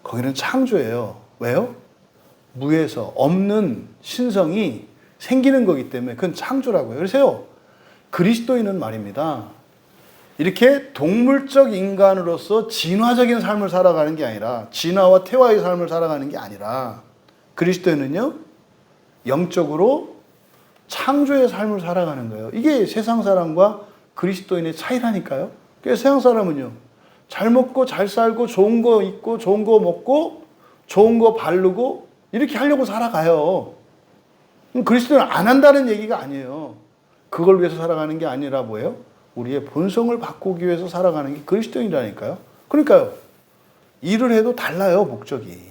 거기는 창조예요. 왜요? 무에서 없는 신성이 생기는 거기 때문에 그건 창조라고요. 그래서요, 그리스도인은 말입니다. 이렇게 동물적 인간으로서 진화적인 삶을 살아가는 게 아니라, 진화와 퇴화의 삶을 살아가는 게 아니라, 그리스도인은요, 영적으로 창조의 삶을 살아가는 거예요. 이게 세상 사람과 그리스도인의 차이라니까요. 그래서 세상 사람은요, 잘 먹고 잘 살고 좋은 거 입고 좋은 거 먹고 좋은 거 바르고 이렇게 하려고 살아가요. 그리스도인은 안 한다는 얘기가 아니에요. 그걸 위해서 살아가는 게 아니라 뭐예요? 우리의 본성을 바꾸기 위해서 살아가는 게 그리스도인이라니까요. 그러니까요, 일을 해도 달라요, 목적이.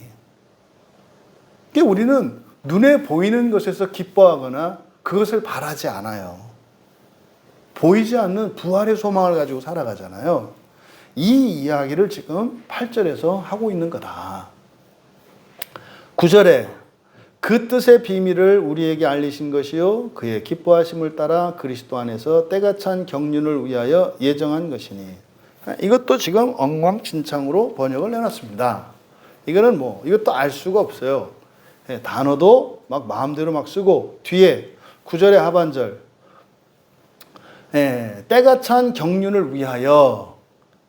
우리는 눈에 보이는 것에서 기뻐하거나 그것을 바라지 않아요. 보이지 않는 부활의 소망을 가지고 살아가잖아요. 이 이야기를 지금 8절에서 하고 있는 거다. 9절에 그 뜻의 비밀을 우리에게 알리신 것이요 그의 기뻐하심을 따라 그리스도 안에서 때가 찬 경륜을 위하여 예정한 것이니. 이것도 지금 엉망진창으로 번역을 해놨습니다. 이거는 이것도 알 수가 없어요. 단어도 막 마음대로 막 쓰고 뒤에 9절의 하반절 때가 찬 경륜을 위하여,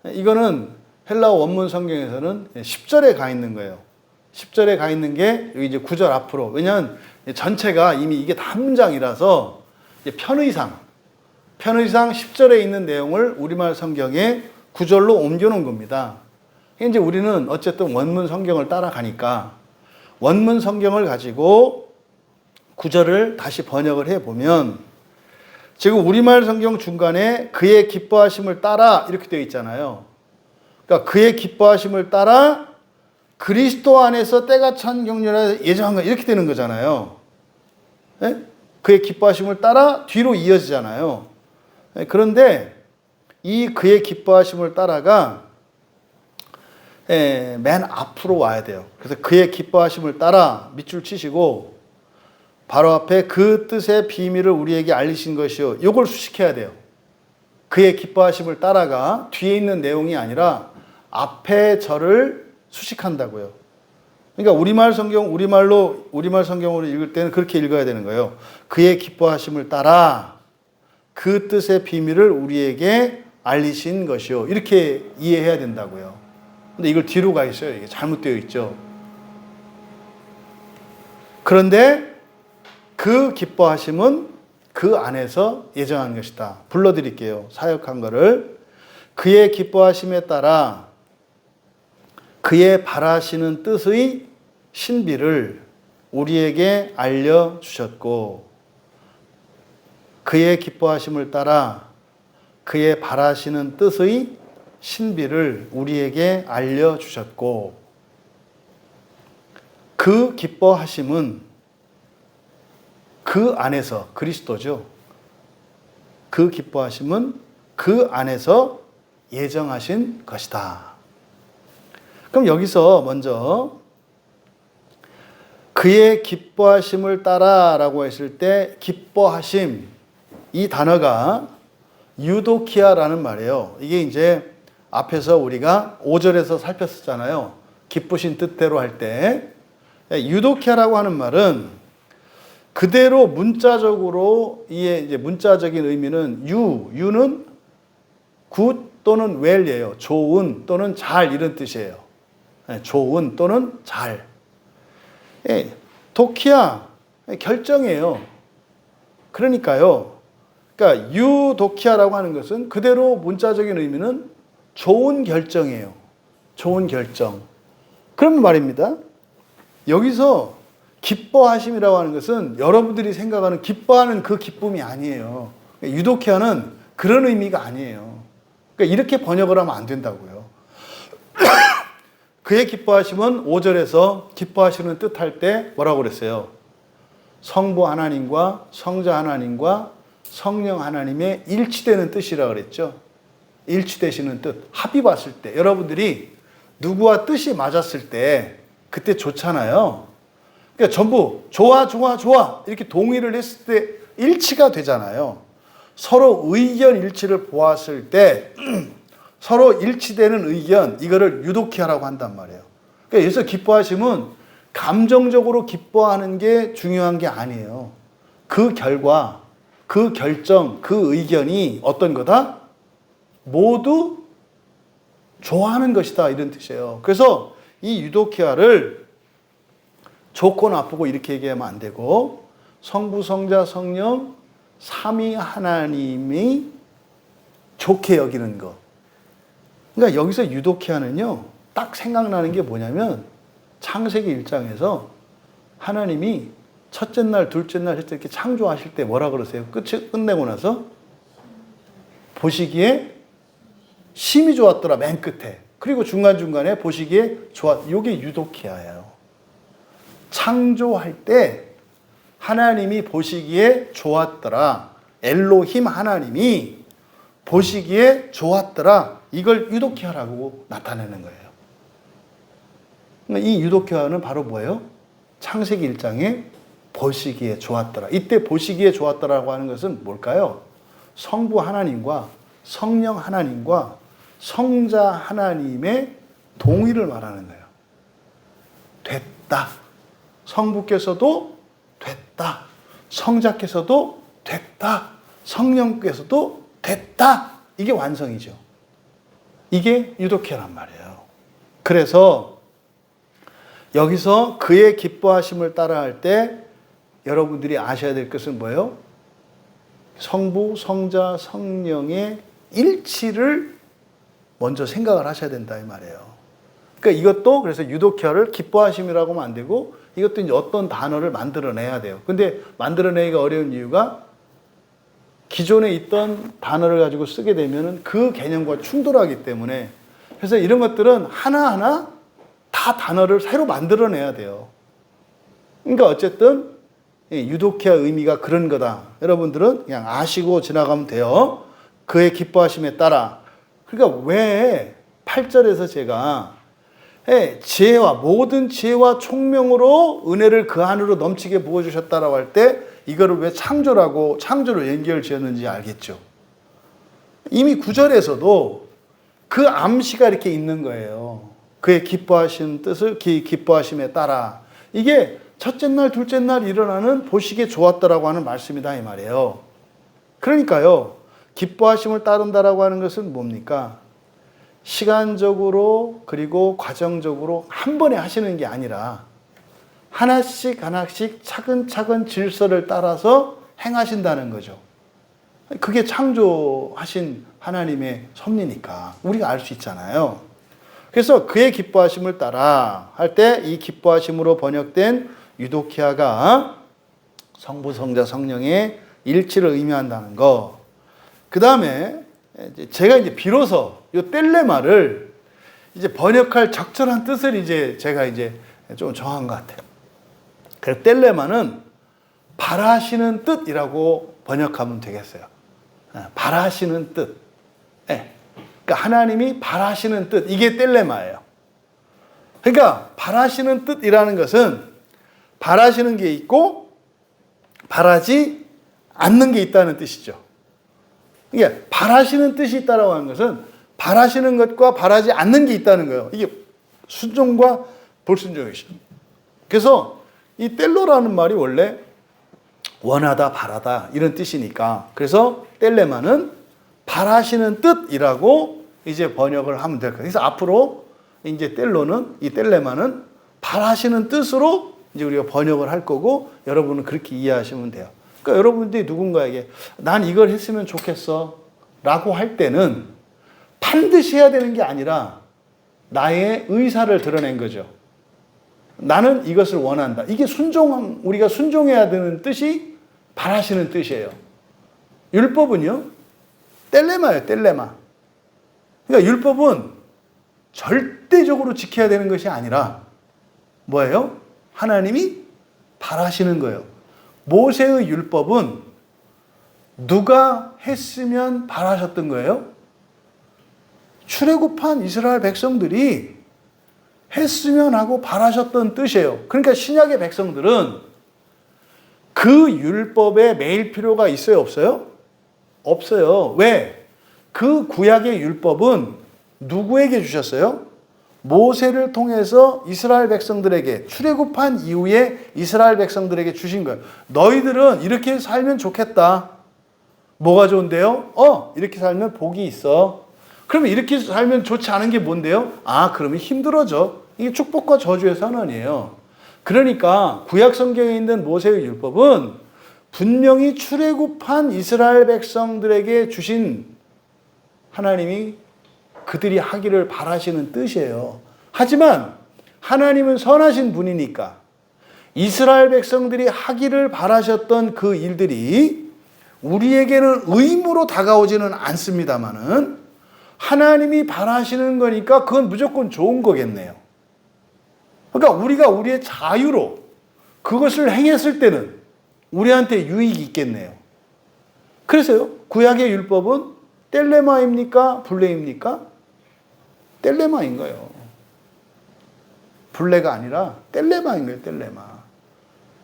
이거는 헬라어 원문 성경에서는 10절에 가 있는 거예요. 10절에 가 있는 게 여기 이제 9절 앞으로. 왜냐하면 전체가 이미 이게 다 문장이라서 편의상 10절에 있는 내용을 우리말 성경에 9절로 옮겨놓은 겁니다. 이제 우리는 어쨌든 원문 성경을 따라가니까 원문 성경을 가지고 9절을 다시 번역을 해보면, 지금 우리말 성경 중간에 그의 기뻐하심을 따라 이렇게 되어 있잖아요. 그러니까 그의 기뻐하심을 따라 그리스도 안에서 때가 찬 경륜을 예정한 거 이렇게 되는 거잖아요. 네? 그의 기뻐하심을 따라 뒤로 이어지잖아요. 네? 그런데 이 그의 기뻐하심을 따라가 맨 앞으로 와야 돼요. 그래서 그의 기뻐하심을 따라 밑줄 치시고 바로 앞에 그 뜻의 비밀을 우리에게 알리신 것이요. 이걸 수식해야 돼요. 그의 기뻐하심을 따라가 뒤에 있는 내용이 아니라 앞에 절을 수식한다고요. 그러니까 우리말 성경으로 읽을 때는 그렇게 읽어야 되는 거예요. 그의 기뻐하심을 따라 그 뜻의 비밀을 우리에게 알리신 것이요. 이렇게 이해해야 된다고요. 근데 이걸 뒤로 가 있어요. 이게 잘못되어 있죠. 그런데 그 기뻐하심은 그 안에서 예정한 것이다. 불러드릴게요. 사역한 거를. 그의 기뻐하심에 따라 그의 바라시는 뜻의 신비를 우리에게 알려주셨고, 그의 기뻐하심을 따라 그의 바라시는 뜻의 신비를 우리에게 알려주셨고, 그 기뻐하심은 그 안에서, 그리스도죠. 그 기뻐하심은 그 안에서 예정하신 것이다. 그럼 여기서 먼저 그의 기뻐하심을 따라라고 했을 때 기뻐하심, 이 단어가 유도키아라는 말이에요. 이게 이제 앞에서 우리가 5절에서 살폈었잖아요. 기쁘신 뜻대로 할 때. 유도키아라고 하는 말은 그대로 문자적으로 이제 문자적인 의미는 유는 굿 또는 웰이에요. 좋은 또는 잘 이런 뜻이에요. 좋은 또는 잘. 도키아 결정이에요. 그러니까요. 그러니까 유도키아라고 하는 것은 그대로 문자적인 의미는 좋은 결정이에요. 좋은 결정. 그런 말입니다. 여기서 기뻐하심이라고 하는 것은 여러분들이 생각하는 기뻐하는 그 기쁨이 아니에요. 유도키아는 그런 의미가 아니에요. 그러니까 이렇게 번역을 하면 안 된다고요. 그의 기뻐하심은 5절에서 기뻐하시는 뜻할 때 뭐라고 그랬어요? 성부 하나님과 성자 하나님과 성령 하나님의 일치되는 뜻이라고 그랬죠. 일치되시는 뜻. 합이 봤을 때 여러분들이 누구와 뜻이 맞았을 때 그때 좋잖아요. 그러니까 전부 좋아 이렇게 동의를 했을 때 일치가 되잖아요. 서로 의견 일치를 보았을 때 서로 일치되는 의견, 이거를 유도키아라고 한단 말이에요. 그러니까 여기서 기뻐하심은 감정적으로 기뻐하는 게 중요한 게 아니에요. 그 결과, 그 결정, 그 의견이 어떤 거다? 모두 좋아하는 것이다, 이런 뜻이에요. 그래서 이 유도키아를 좋고 나쁘고 이렇게 얘기하면 안 되고, 성부, 성자, 성령, 삼위 하나님이 좋게 여기는 것. 그러니까 여기서 유도키아는요, 딱 생각나는 게 뭐냐면 창세기 1장에서 하나님이 첫째 날, 둘째 날 했을 때 이렇게 창조하실 때 뭐라 그러세요? 끝내고 나서 보시기에 심히 좋았더라, 맨 끝에. 그리고 중간중간에 보시기에 이게 유도키아예요. 창조할 때 하나님이 보시기에 좋았더라. 엘로힘 하나님이 보시기에 좋았더라. 이걸 유도키아라고 나타내는 거예요. 이 유도키아는 바로 뭐예요? 창세기 1장에 보시기에 좋았더라. 이때 보시기에 좋았더라고 하는 것은 뭘까요? 성부 하나님과 성령 하나님과 성자 하나님의 동의를 말하는 거예요. 됐다. 성부께서도 됐다. 성자께서도 됐다. 성령께서도 됐다. 이게 완성이죠. 이게 유도케란 말이에요. 그래서 여기서 그의 기뻐하심을 따라할 때 여러분들이 아셔야 될 것은 뭐예요? 성부, 성자, 성령의 일치를 먼저 생각을 하셔야 된다 이 말이에요. 그러니까 이것도 그래서 유도케아를 기뻐하심이라고 하면 안 되고 이것도 이제 어떤 단어를 만들어내야 돼요. 근데 만들어내기가 어려운 이유가 기존에 있던 단어를 가지고 쓰게 되면 그 개념과 충돌하기 때문에 그래서 이런 것들은 하나하나 다 단어를 새로 만들어내야 돼요. 그러니까 어쨌든 유도케아 의미가 그런 거다. 여러분들은 그냥 아시고 지나가면 돼요. 그의 기뻐하심에 따라. 그러니까 왜 8절에서 제가 지혜와 모든 지혜와 총명으로 은혜를 그 안으로 넘치게 부어주셨다라고 할 때 이거를 왜 창조라고 창조를 연결 지었는지 알겠죠. 이미 9절에서도 그 암시가 이렇게 있는 거예요. 그의 기뻐하신 뜻을 기뻐하심에 따라. 이게 첫째 날 둘째 날 일어나는 보시기에 좋았다라고 하는 말씀이다 이 말이에요. 그러니까요. 기뻐하심을 따른다라고 하는 것은 뭡니까? 시간적으로 그리고 과정적으로 한 번에 하시는 게 아니라 하나씩 하나씩 차근차근 질서를 따라서 행하신다는 거죠. 그게 창조하신 하나님의 섭리니까 우리가 알 수 있잖아요. 그래서 그의 기뻐하심을 따라 할 때 이 기뻐하심으로 번역된 유도케아가 성부, 성자, 성령의 일치를 의미한다는 거. 그 다음에 제가 이제 비로소 이 텔레마를 이제 번역할 적절한 뜻을 이제 제가 이제 좀 정한 것 같아요. 그래서 텔레마는 바라시는 뜻이라고 번역하면 되겠어요. 바라시는 뜻. 그러니까 하나님이 바라시는 뜻. 이게 텔레마예요. 그러니까 바라시는 뜻이라는 것은 바라시는 게 있고 바라지 않는 게 있다는 뜻이죠. 이게 바라시는 뜻이 있다라고 하는 것은 바라시는 것과 바라지 않는 게 있다는 거예요. 이게 순종과 불순종이죠. 그래서 이 텔로라는 말이 원래 원하다, 바라다 이런 뜻이니까 그래서 텔레마는 바라시는 뜻이라고 이제 번역을 하면 될 거예요. 그래서 앞으로 이제 텔로는 이 텔레마는 바라시는 뜻으로 이제 우리가 번역을 할 거고 여러분은 그렇게 이해하시면 돼요. 그러니까 여러분들이 누군가에게 난 이걸 했으면 좋겠어 라고 할 때는 반드시 해야 되는 게 아니라 나의 의사를 드러낸 거죠. 나는 이것을 원한다. 이게 우리가 순종해야 되는 뜻이 바라시는 뜻이에요. 율법은요, 텔레마예요, 텔레마. 그러니까 율법은 절대적으로 지켜야 되는 것이 아니라 뭐예요? 하나님이 바라시는 거예요. 모세의 율법은 누가 했으면 바라셨던 거예요? 출애굽한 이스라엘 백성들이 했으면 하고 바라셨던 뜻이에요. 그러니까 신약의 백성들은 그 율법에 매일 필요가 있어요, 없어요? 없어요. 왜? 그 구약의 율법은 누구에게 주셨어요? 모세를 통해서 이스라엘 백성들에게 출애굽한 이후에 이스라엘 백성들에게 주신 거예요. 너희들은 이렇게 살면 좋겠다. 뭐가 좋은데요? 이렇게 살면 복이 있어. 그러면 이렇게 살면 좋지 않은 게 뭔데요? 그러면 힘들어져. 이게 축복과 저주의 선언이에요. 그러니까 구약 성경에 있는 모세의 율법은 분명히 출애굽한 이스라엘 백성들에게 주신 하나님이 그들이 하기를 바라시는 뜻이에요. 하지만 하나님은 선하신 분이니까 이스라엘 백성들이 하기를 바라셨던 그 일들이 우리에게는 의무로 다가오지는 않습니다만은 하나님이 바라시는 거니까 그건 무조건 좋은 거겠네요. 그러니까 우리가 우리의 자유로 그것을 행했을 때는 우리한테 유익이 있겠네요. 그래서요, 구약의 율법은 텔레마입니까? 블레입니까? 텔레마인 거예요. 블레가 아니라 텔레마인 거예요, 텔레마.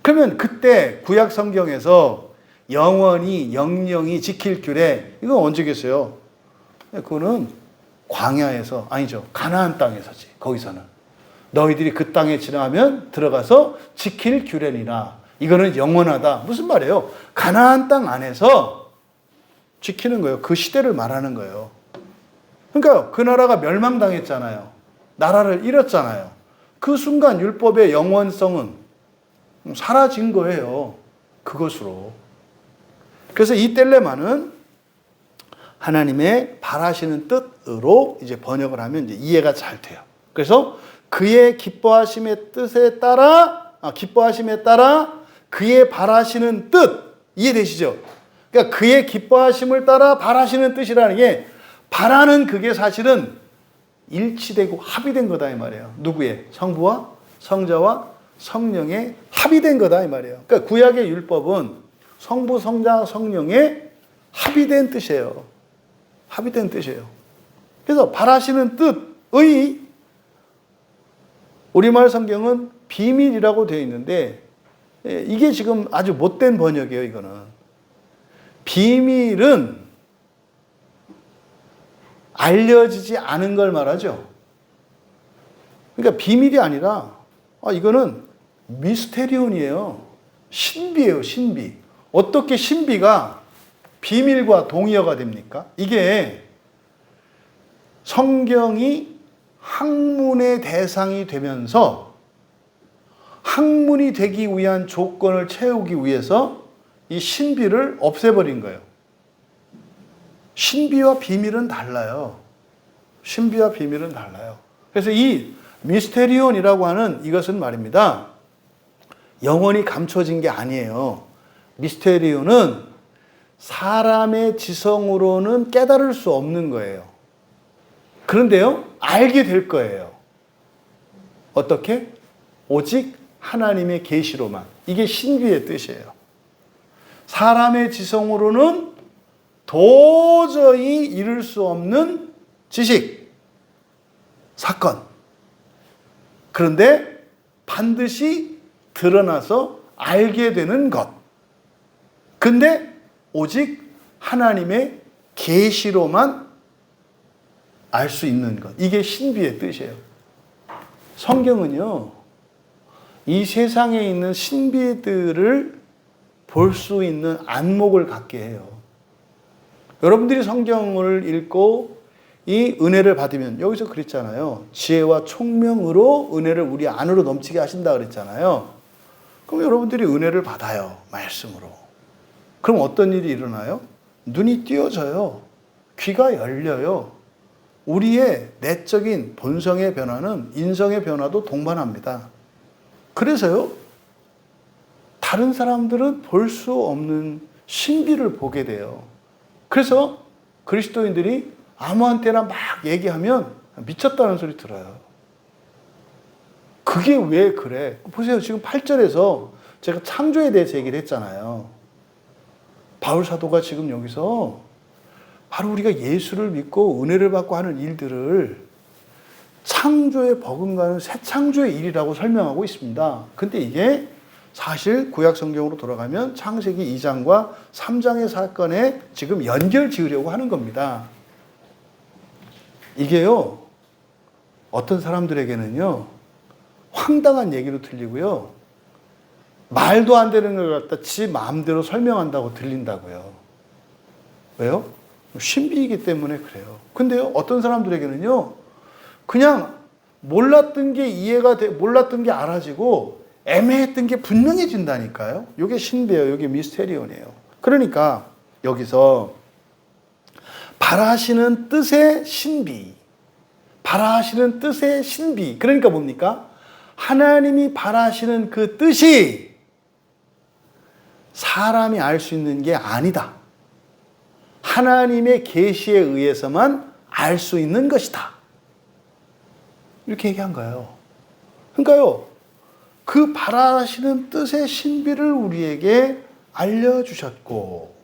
그러면 그때 구약 성경에서 영원히 영영이 지킬 규례, 이건 언제겠어요? 그거는 광야에서, 아니죠, 가나안 땅에서지. 거기서는 너희들이 그 땅에 지나면 들어가서 지킬 규례니라. 이거는 영원하다. 무슨 말이에요? 가나안 땅 안에서 지키는 거예요. 그 시대를 말하는 거예요. 그러니까 그 나라가 멸망당했잖아요. 나라를 잃었잖아요. 그 순간 율법의 영원성은 사라진 거예요. 그것으로. 그래서 이 텔레마는 하나님의 바라시는 뜻으로 이제 번역을 하면 이제 이해가 잘 돼요. 그래서 그의 기뻐하심의 뜻에 따라, 기뻐하심에 따라 그의 바라시는 뜻, 이해되시죠? 그러니까 그의 기뻐하심을 따라 바라시는 뜻이라는 게, 바라는 그게 사실은 일치되고 합의된 거다 이 말이에요. 누구의? 성부와 성자와 성령의 합의된 거다 이 말이에요. 그러니까 구약의 율법은 성부, 성자, 성령의 합의된 뜻이에요. 합의된 뜻이에요. 그래서 바라시는 뜻의 우리말 성경은 비밀이라고 되어 있는데, 이게 지금 아주 못된 번역이에요. 이거는 비밀은 알려지지 않은 걸 말하죠. 그러니까 비밀이 아니라 이거는 미스테리온이에요. 신비예요. 신비. 어떻게 신비가 비밀과 동의어가 됩니까? 이게 성경이 학문의 대상이 되면서 학문이 되기 위한 조건을 채우기 위해서 이 신비를 없애버린 거예요. 신비와 비밀은 달라요. 신비와 비밀은 달라요. 그래서 이 미스테리온이라고 하는 이것은 말입니다, 영원히 감춰진 게 아니에요. 미스테리온은 사람의 지성으로는 깨달을 수 없는 거예요. 그런데요, 알게 될 거예요. 어떻게? 오직 하나님의 계시로만. 이게 신비의 뜻이에요. 사람의 지성으로는 도저히 이룰 수 없는 지식, 사건. 그런데 반드시 드러나서 알게 되는 것. 근데 오직 하나님의 계시로만 알 수 있는 것. 이게 신비의 뜻이에요. 성경은요, 이 세상에 있는 신비들을 볼 수 있는 안목을 갖게 해요. 여러분들이 성경을 읽고 이 은혜를 받으면, 여기서 그랬잖아요. 지혜와 총명으로 은혜를 우리 안으로 넘치게 하신다 그랬잖아요. 그럼 여러분들이 은혜를 받아요. 말씀으로. 그럼 어떤 일이 일어나요? 눈이 띄어져요. 귀가 열려요. 우리의 내적인 본성의 변화는 인성의 변화도 동반합니다. 그래서요, 다른 사람들은 볼 수 없는 신비를 보게 돼요. 그래서 그리스도인들이 아무한테나 막 얘기하면 미쳤다는 소리 들어요. 그게 왜 그래? 보세요. 지금 8절에서 제가 창조에 대해서 얘기를 했잖아요. 바울 사도가 지금 여기서 바로 우리가 예수를 믿고 은혜를 받고 하는 일들을 창조에 버금가는 새 창조의 일이라고 설명하고 있습니다. 근데 이게 사실 구약 성경으로 돌아가면 창세기 2장과 3장의 사건에 지금 연결 지으려고 하는 겁니다. 이게요, 어떤 사람들에게는요, 황당한 얘기로 들리고요, 말도 안 되는 걸 갖다 지 마음대로 설명한다고 들린다고요. 왜요? 신비이기 때문에 그래요. 근데요, 어떤 사람들에게는요, 그냥 몰랐던 게 이해가 돼, 몰랐던 게 알아지고 애매했던 게 분명해진다니까요. 이게 신비예요. 이게 미스테리온이에요. 그러니까 여기서 바라시는 뜻의 신비, 바라시는 뜻의 신비. 그러니까 뭡니까? 하나님이 바라시는 그 뜻이 사람이 알 수 있는 게 아니다. 하나님의 계시에 의해서만 알 수 있는 것이다. 이렇게 얘기한 거예요. 그러니까요, 그 바라시는 뜻의 신비를 우리에게 알려주셨고,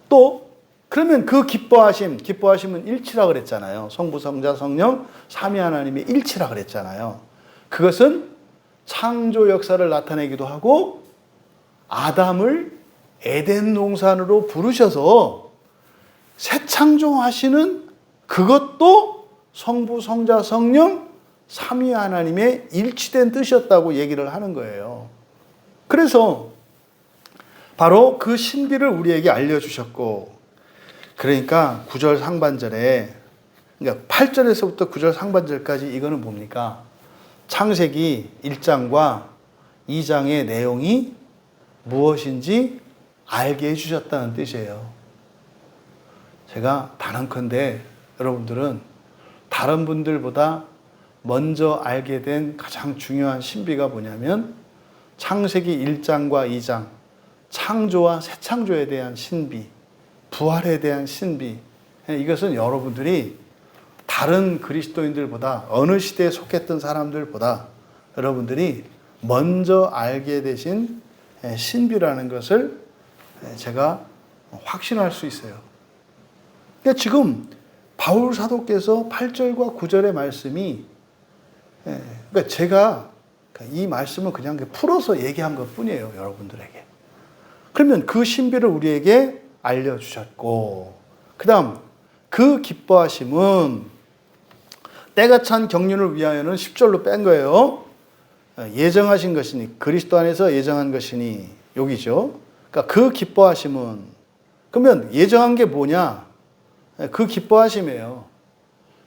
또 그러면 그 기뻐하심은 일치라 그랬잖아요. 성부, 성자, 성령, 삼위 하나님의 일치라 그랬잖아요. 그것은 창조 역사를 나타내기도 하고 아담을 에덴 동산으로 부르셔서 새 창조하시는 그것도 성부, 성자, 성령 삼위 하나님의 일치된 뜻이었다고 얘기를 하는 거예요. 그래서 바로 그 신비를 우리에게 알려주셨고, 그러니까 9절 상반절에, 그러니까 8절에서부터 9절 상반절까지 이거는 뭡니까? 창세기 1장과 2장의 내용이 무엇인지 알게 해주셨다는 뜻이에요. 제가 단언컨대 여러분들은 다른 분들보다 먼저 알게 된 가장 중요한 신비가 뭐냐면 창세기 1장과 2장, 창조와 새 창조에 대한 신비, 부활에 대한 신비, 이것은 여러분들이 다른 그리스도인들보다 어느 시대에 속했던 사람들보다 여러분들이 먼저 알게 되신 신비라는 것을 제가 확신할 수 있어요. 그러니까 지금 바울 사도께서 8절과 9절의 말씀이, 그러니까 제가 이 말씀을 그냥 풀어서 얘기한 것 뿐이에요, 여러분들에게. 그러면 그 신비를 우리에게 알려주셨고, 그 다음 그 기뻐하심은 때가 찬 경륜을 위하여는 10절로 뺀 거예요. 예정하신 것이니, 그리스도 안에서 예정한 것이니, 여기죠. 그러니까 그 기뻐하심은, 그러면 예정한 게 뭐냐? 그 기뻐하심이에요.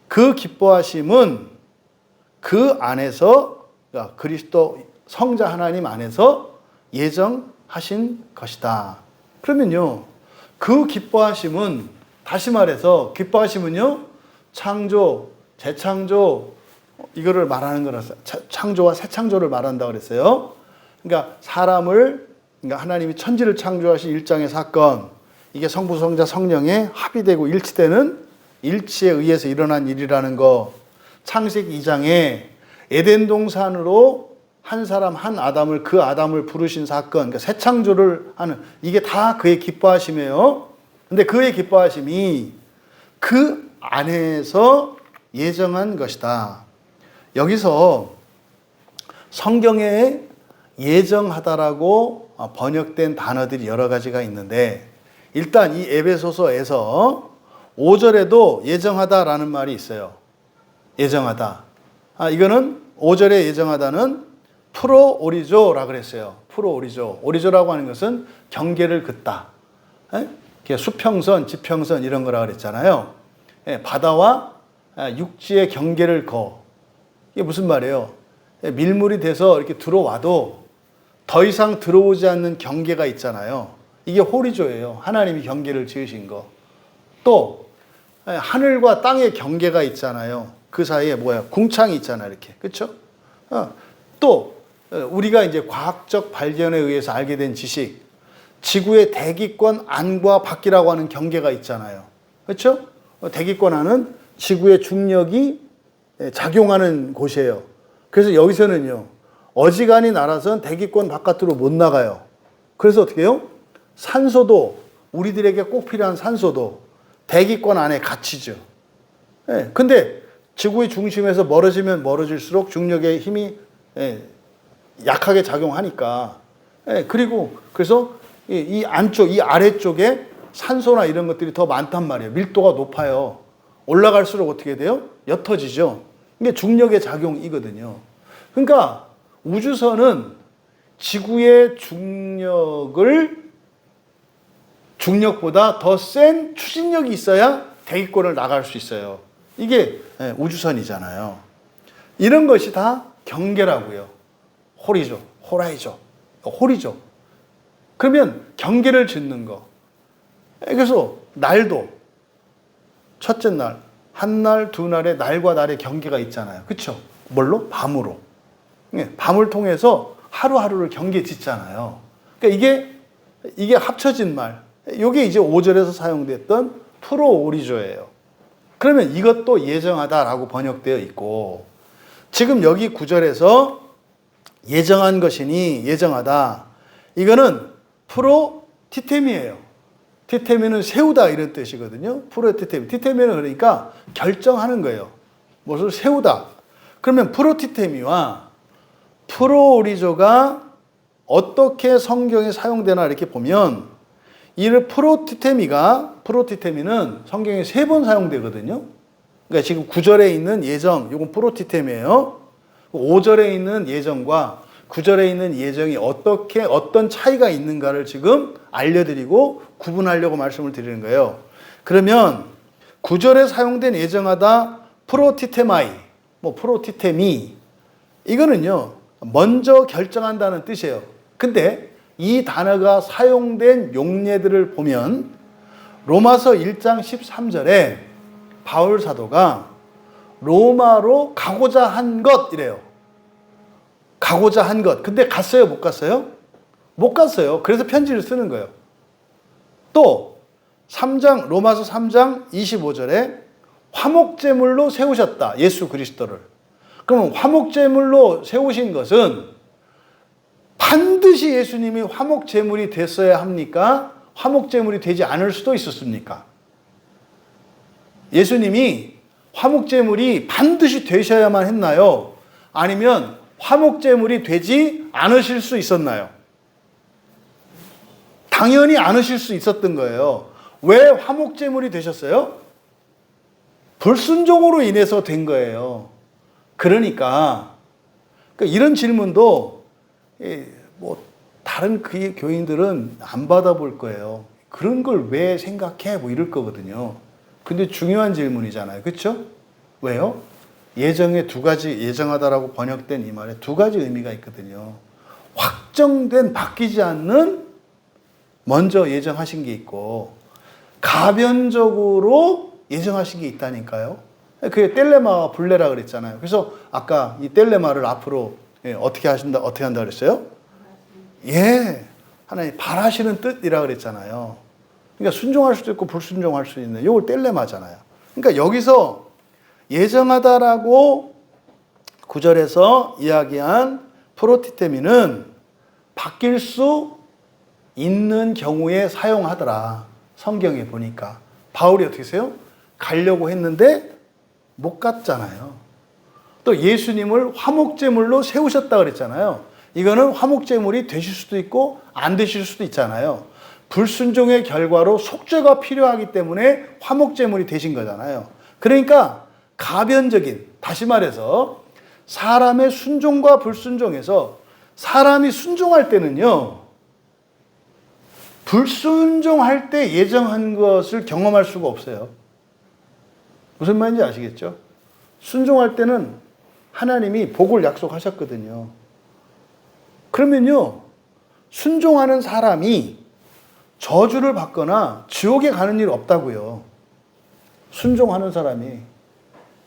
그 기뻐하심은 그 안에서, 그러니까 그리스도 성자 하나님 안에서 예정하신 것이다. 그러면요, 그 기뻐하심은, 다시 말해서 기뻐하심은요, 창조, 재창조, 이거를 말하는 거라서 창조와 새 창조를 말한다고 그랬어요. 그러니까 사람을, 그러니까 하나님이 천지를 창조하신 일장의 사건, 이게 성부, 성자, 성령의 합의되고 일치되는 일치에 의해서 일어난 일이라는 거. 창세기 2장에 에덴 동산으로 한 사람, 한 아담을, 그 아담을 부르신 사건, 그러니까 새 창조를 하는, 이게 다 그의 기뻐하심이에요. 근데 그의 기뻐하심이 그 안에서 예정한 것이다. 여기서 성경에 예정하다라고 번역된 단어들이 여러 가지가 있는데, 일단 이 에베소서에서 5절에도 예정하다라는 말이 있어요. 예정하다. 이거는 5절에 예정하다는 프로오리조라 그랬어요. 프로오리조. 오리조라고 하는 것은 경계를 긋다. 수평선, 지평선 이런 거라 그랬잖아요. 바다와 육지의 경계를 거. 이게 무슨 말이에요? 밀물이 돼서 이렇게 들어와도 더 이상 들어오지 않는 경계가 있잖아요. 이게 호리조예요. 하나님이 경계를 지으신 거. 또 하늘과 땅의 경계가 있잖아요. 그 사이에 궁창이 있잖아요. 이렇게. 그렇죠? 또 우리가 이제 과학적 발견에 의해서 알게 된 지식, 지구의 대기권 안과 밖이라고 하는 경계가 있잖아요. 그렇죠? 대기권 안은 지구의 중력이 작용하는 곳이에요. 그래서 여기서는요, 어지간히 날아선 대기권 바깥으로 못 나가요. 그래서 어떻게 해요? 산소도, 우리들에게 꼭 필요한 산소도 대기권 안에 갇히죠. 근데 지구의 중심에서 멀어지면 멀어질수록 중력의 힘이 약하게 작용하니까. 그리고 그래서 이 안쪽, 이 아래쪽에 산소나 이런 것들이 더 많단 말이에요. 밀도가 높아요. 올라갈수록 어떻게 돼요? 옅어지죠. 이게 중력의 작용이거든요. 그러니까 우주선은 지구의 중력보다 더 센 추진력이 있어야 대기권을 나갈 수 있어요. 이게 우주선이잖아요. 이런 것이 다 경계라고요. 호리조, 호라이조, 호리조. 그러면 경계를 짓는 거. 그래서 날도 첫째 날, 한 날, 두 날에 날과 날의 경계가 있잖아요. 그렇죠? 뭘로? 밤으로. 밤을 통해서 하루하루를 경계 짓잖아요. 그러니까 이게 합쳐진 말. 이게 이제 5절에서 사용됐던 프로오리조예요. 그러면 이것도 예정하다라고 번역되어 있고, 지금 여기 9절에서 예정한 것이니 예정하다. 이거는 프로티템이에요. 티테미는 세우다 이런 뜻이거든요. 프로티템. 티테미는 그러니까 결정하는 거예요. 무엇을 세우다. 그러면 프로티테미와 프로오리조가 어떻게 성경에 사용되나 이렇게 보면 이를 프로티테미는 성경에 3번 사용되거든요. 그러니까 지금 9절에 있는 예정, 이건 프로티템이에요. 5절에 있는 예정과 9절에 있는 예정이 어떤 차이가 있는가를 지금 알려드리고 구분하려고 말씀을 드리는 거예요. 그러면 9절에 사용된 예정하다 프로티테마이, 프로티테미, 이거는요, 먼저 결정한다는 뜻이에요. 근데 이 단어가 사용된 용례들을 보면 로마서 1장 13절에 바울 사도가 로마로 가고자 한 것 이래요. 가고자 한 것. 근데 갔어요? 못 갔어요? 못 갔어요. 그래서 편지를 쓰는 거예요. 또 로마서 3장 25절에 화목제물로 세우셨다. 예수 그리스도를. 그러면 화목제물로 세우신 것은 반드시 예수님이 화목제물이 됐어야 합니까? 화목제물이 되지 않을 수도 있었습니까? 예수님이 화목제물이 반드시 되셔야만 했나요? 아니면 화목제물이 되지 않으실 수 있었나요? 당연히 않으실 수 있었던 거예요. 왜 화목제물이 되셨어요? 불순종으로 인해서 된 거예요. 그러니까 이런 질문도 다른 교인들은 안 받아볼 거예요. 그런 걸 왜 생각해? 이럴 거거든요. 근데 중요한 질문이잖아요. 그렇죠? 왜요? 예정에 2가지, 예정하다라고 번역된 이 말에 2가지 의미가 있거든요. 확정된, 바뀌지 않는 먼저 예정하신 게 있고 가변적으로 예정하신 게 있다니까요. 그게 텔레마와 블레라 그랬잖아요. 그래서 아까 이 텔레마를 앞으로 어떻게 한다 그랬어요? 예. 하나님 바라시는 뜻이라 그랬잖아요. 그러니까 순종할 수도 있고 불순종할 수 있는 이걸 텔레마잖아요. 그러니까 여기서 예정하다라고 9절에서 이야기한 프로티테미는 바뀔 수 있는 경우에 사용하더라. 성경에 보니까. 바울이 어떻게 했어요? 가려고 했는데 못 갔잖아요. 또 예수님을 화목제물로 세우셨다 그랬잖아요. 이거는 화목제물이 되실 수도 있고 안 되실 수도 있잖아요. 불순종의 결과로 속죄가 필요하기 때문에 화목제물이 되신 거잖아요. 그러니까 가변적인, 다시 말해서 사람의 순종과 불순종에서 사람이 순종할 때는요, 불순종할 때 예정한 것을 경험할 수가 없어요. 무슨 말인지 아시겠죠? 순종할 때는 하나님이 복을 약속하셨거든요. 그러면요, 순종하는 사람이 저주를 받거나 지옥에 가는 일 없다고요. 순종하는 사람이.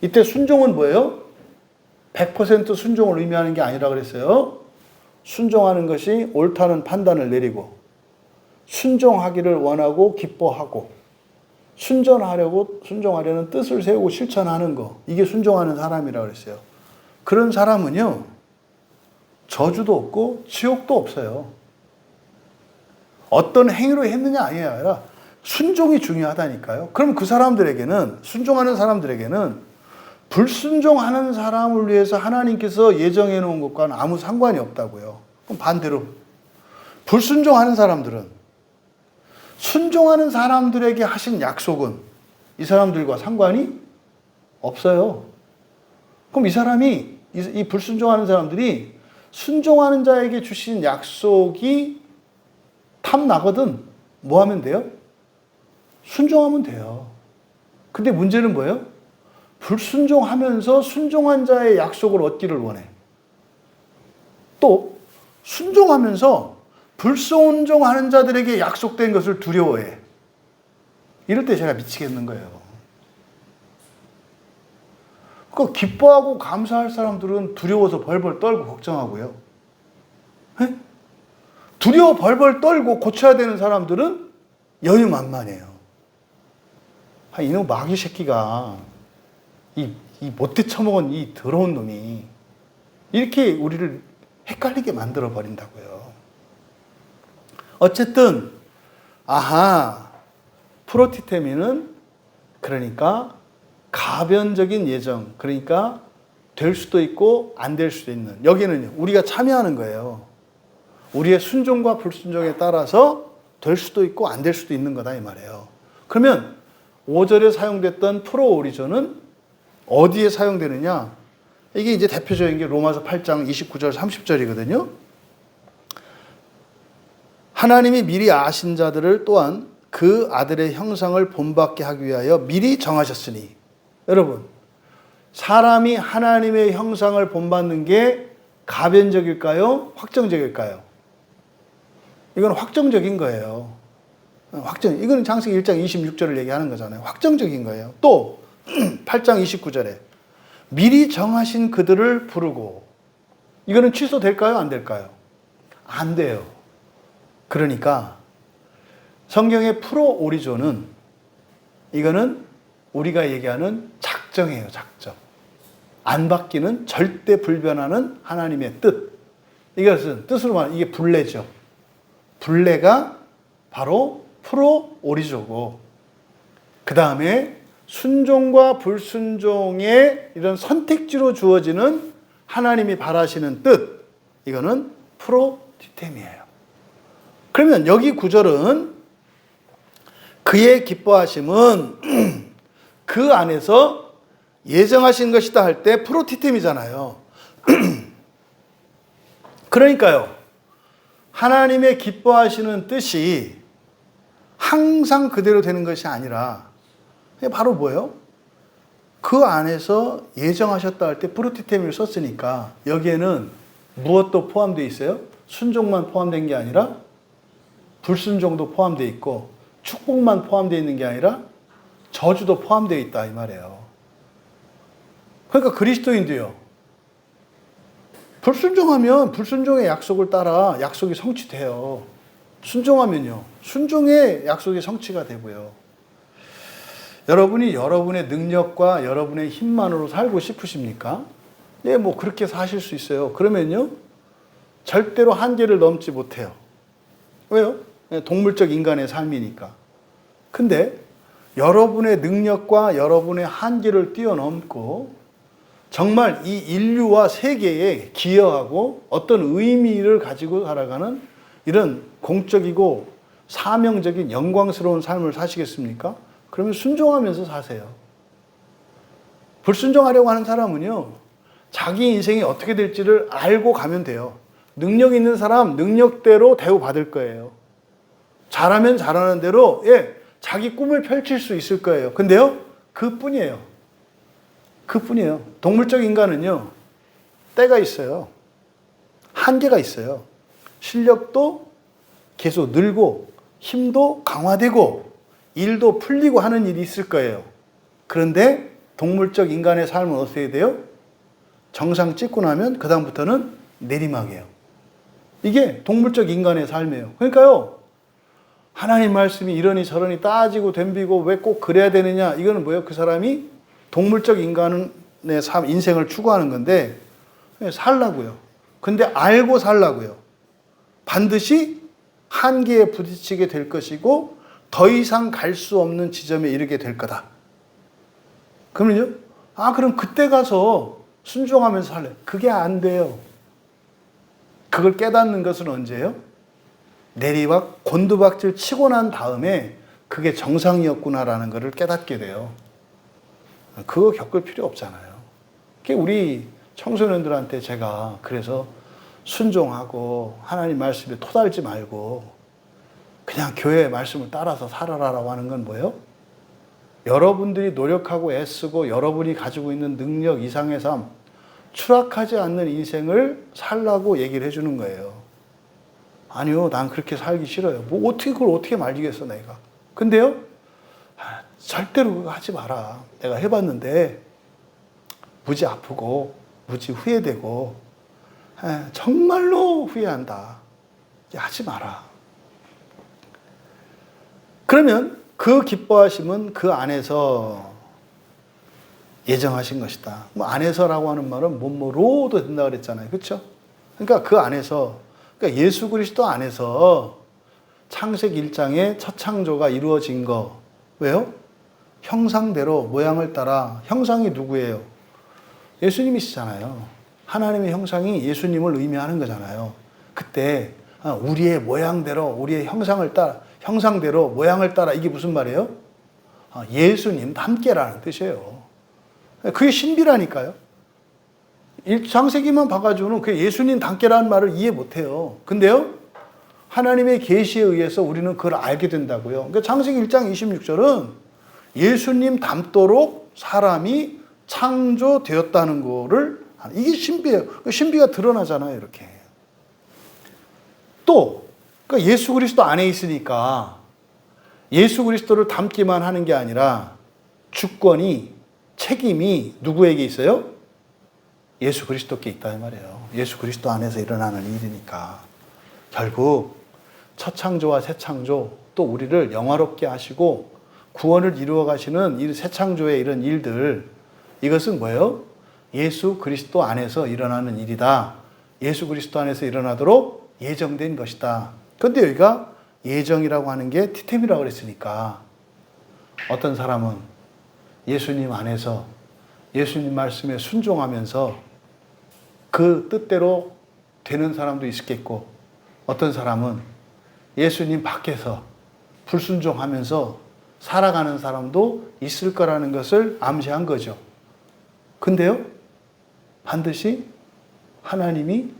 이때 순종은 뭐예요? 100% 순종을 의미하는 게 아니라 그랬어요. 순종하는 것이 옳다는 판단을 내리고 순종하기를 원하고 기뻐하고 순종하려는 뜻을 세우고 실천하는 거. 이게 순종하는 사람이라고 그랬어요. 그런 사람은요, 저주도 없고 지옥도 없어요. 어떤 행위로 했느냐 아니라 순종이 중요하다니까요. 그럼 그 사람들에게는, 순종하는 사람들에게는 불순종하는 사람을 위해서 하나님께서 예정해 놓은 것과는 아무 상관이 없다고요. 그럼 반대로 불순종하는 사람들은 순종하는 사람들에게 하신 약속은 이 사람들과 상관이 없어요. 그럼 이 불순종하는 사람들이 순종하는 자에게 주신 약속이 탐나거든. 뭐 하면 돼요? 순종하면 돼요. 근데 문제는 뭐예요? 불순종하면서 순종한 자의 약속을 얻기를 원해. 또 순종하면서 불순종하는 자들에게 약속된 것을 두려워해. 이럴 때 제가 미치겠는 거예요. 그러니까 기뻐하고 감사할 사람들은 두려워서 벌벌 떨고 걱정하고요. 에? 두려워 벌벌 떨고 고쳐야 되는 사람들은 여유만만해요. 이놈 마귀 새끼가, 이 못돼 처먹은 이 더러운 놈이 이렇게 우리를 헷갈리게 만들어 버린다고요. 어쨌든 프로티테미는 그러니까 가변적인 예정, 그러니까 될 수도 있고 안 될 수도 있는, 여기는 우리가 참여하는 거예요. 우리의 순종과 불순종에 따라서 될 수도 있고 안 될 수도 있는 거다 이 말이에요. 그러면 5절에 사용됐던 프로 오리조는 어디에 사용되느냐? 이게 이제 대표적인 게 로마서 8장 29절 30절이거든요. 하나님이 미리 아신 자들을 또한 그 아들의 형상을 본받게 하기 위하여 미리 정하셨으니. 여러분, 사람이 하나님의 형상을 본받는 게 가변적일까요? 확정적일까요? 이건 확정적인 거예요. 이건 창세기 1장 26절을 얘기하는 거잖아요. 확정적인 거예요. 또 8장 29절에 미리 정하신 그들을 부르고, 이거는 취소될까요? 안 될까요? 안 돼요. 그러니까 성경의 프로 오리조는 이거는 우리가 얘기하는 작정이에요. 작정. 안 바뀌는, 절대 불변하는 하나님의 뜻. 이것은 뜻으로 말하면 이게 분례죠. 분례가 바로 프로 오리조고, 그 다음에 순종과 불순종의 이런 선택지로 주어지는 하나님이 바라시는 뜻, 이거는 프로티템이에요. 그러면 여기 구절은 그의 기뻐하심은 그 안에서 예정하신 것이다 할 때 프로티템이잖아요. 그러니까요, 하나님의 기뻐하시는 뜻이 항상 그대로 되는 것이 아니라 바로 뭐예요? 그 안에서 예정하셨다 할 때 프로티템을 썼으니까 여기에는 무엇도 포함되어 있어요? 순종만 포함된 게 아니라 불순종도 포함되어 있고 축복만 포함되어 있는 게 아니라 저주도 포함되어 있다 이 말이에요. 그러니까 그리스도인도요, 불순종하면 불순종의 약속을 따라 약속이 성취돼요. 순종하면요, 순종의 약속이 성취가 되고요. 여러분이 여러분의 능력과 여러분의 힘만으로 살고 싶으십니까? 네, 뭐 그렇게 사실 수 있어요. 그러면요, 절대로 한계를 넘지 못해요. 왜요? 동물적 인간의 삶이니까. 근데 여러분의 능력과 여러분의 한계를 뛰어넘고 정말 이 인류와 세계에 기여하고 어떤 의미를 가지고 살아가는 이런 공적이고 사명적인 영광스러운 삶을 사시겠습니까? 그러면 순종하면서 사세요. 불순종하려고 하는 사람은요, 자기 인생이 어떻게 될지를 알고 가면 돼요. 능력 있는 사람 능력대로 대우받을 거예요. 잘하면 잘하는 대로 자기 꿈을 펼칠 수 있을 거예요. 근데요, 그뿐이에요. 그뿐이에요. 동물적 인간은요, 때가 있어요. 한계가 있어요. 실력도 계속 늘고 힘도 강화되고 일도 풀리고 하는 일이 있을 거예요. 그런데 동물적 인간의 삶은 어떻게 돼요? 정상 찍고 나면 그 다음부터는 내리막이에요. 이게 동물적 인간의 삶이에요. 그러니까요, 하나님 말씀이 이러니 저러니 따지고 덤비고 왜 꼭 그래야 되느냐, 이거는 뭐예요? 그 사람이 동물적 인간의 삶, 인생을 추구하는 건데 살라고요. 근데 알고 살라고요. 반드시 한계에 부딪히게 될 것이고 더 이상 갈 수 없는 지점에 이르게 될 거다. 그러면요, 그럼 그때 가서 순종하면서 살래. 그게 안 돼요. 그걸 깨닫는 것은 언제예요? 내리막 곤두박질 치고 난 다음에 그게 정상이었구나라는 것을 깨닫게 돼요. 그거 겪을 필요 없잖아요. 우리 청소년들한테 제가 그래서 순종하고 하나님 말씀에 토달지 말고 그냥 교회의 말씀을 따라서 살아라라고 하는 건 뭐예요? 여러분들이 노력하고 애쓰고 여러분이 가지고 있는 능력 이상의 삶, 추락하지 않는 인생을 살라고 얘기를 해주는 거예요. 아니요, 난 그렇게 살기 싫어요. 뭐 어떻게 그걸 어떻게 말리겠어 내가. 근데요, 절대로 그거 하지 마라. 내가 해봤는데 무지 아프고 무지 후회되고 정말로 후회한다. 하지 마라. 그러면 그 기뻐하심은 그 안에서 예정하신 것이다. 뭐 안에서라고 하는 말은 뭐로도 된다 그랬잖아요. 그렇죠? 그러니까 그 안에서, 그러니까 예수 그리스도 안에서 창세기 1장의 첫 창조가 이루어진 거. 왜요? 형상대로 모양을 따라. 형상이 누구예요? 예수님이시잖아요. 하나님의 형상이 예수님을 의미하는 거잖아요. 그때 우리의 모양대로, 우리의 형상대로 모양을 따라, 이게 무슨 말이에요? 예수님 닮게라는 뜻이에요. 그게 신비라니까요. 창세기만 봐가지고는 그 예수님 닮게라는 말을 이해 못해요. 근데요, 하나님의 계시에 의해서 우리는 그걸 알게 된다고요. 그러니까 창세기 1장 26절은 예수님 닮도록 사람이 창조되었다는 거를, 이게 신비예요. 신비가 드러나잖아요, 이렇게. 또, 그러니까 예수 그리스도 안에 있으니까 예수 그리스도를 닮기만 하는 게 아니라 주권이, 책임이 누구에게 있어요? 예수 그리스도께 있다 이 말이에요. 예수 그리스도 안에서 일어나는 일이니까. 결국 첫 창조와 새 창조, 또 우리를 영화롭게 하시고 구원을 이루어 가시는 이 새 창조의 이런 일들, 이것은 뭐예요? 예수 그리스도 안에서 일어나는 일이다. 예수 그리스도 안에서 일어나도록 예정된 것이다. 그런데 여기가 예정이라고 하는 게 티템이라고 그랬으니까, 어떤 사람은 예수님 안에서 예수님 말씀에 순종하면서 그 뜻대로 되는 사람도 있겠고, 어떤 사람은 예수님 밖에서 불순종하면서 살아가는 사람도 있을 거라는 것을 암시한 거죠. 근데요, 반드시 하나님이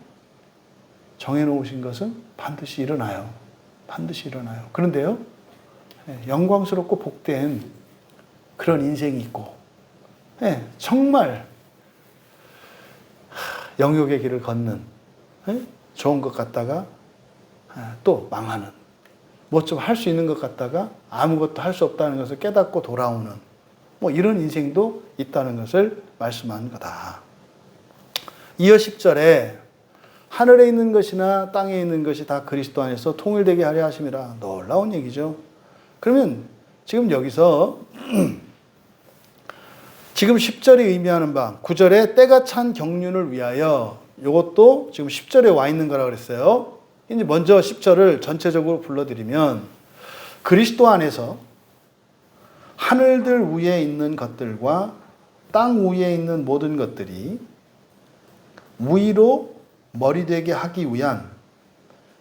정해놓으신 것은 반드시 일어나요. 반드시 일어나요. 그런데요, 영광스럽고 복된 그런 인생이 있고, 정말 영역의 길을 걷는, 좋은 것 같다가 또 망하는, 뭐 좀 할 수 있는 것 같다가 아무것도 할 수 없다는 것을 깨닫고 돌아오는, 뭐 이런 인생도 있다는 것을 말씀한 거다. 이어 10절에 하늘에 있는 것이나 땅에 있는 것이 다 그리스도 안에서 통일되게 하려 하심이라. 놀라운 얘기죠. 그러면 지금 여기서 지금 10절이 의미하는 바, 9절에 때가 찬 경륜을 위하여, 이것도 지금 10절에 와 있는 거라고 그랬어요. 이제 먼저 10절을 전체적으로 불러드리면, 그리스도 안에서 하늘들 위에 있는 것들과 땅 위에 있는 모든 것들이 위로 머리되게 하기 위한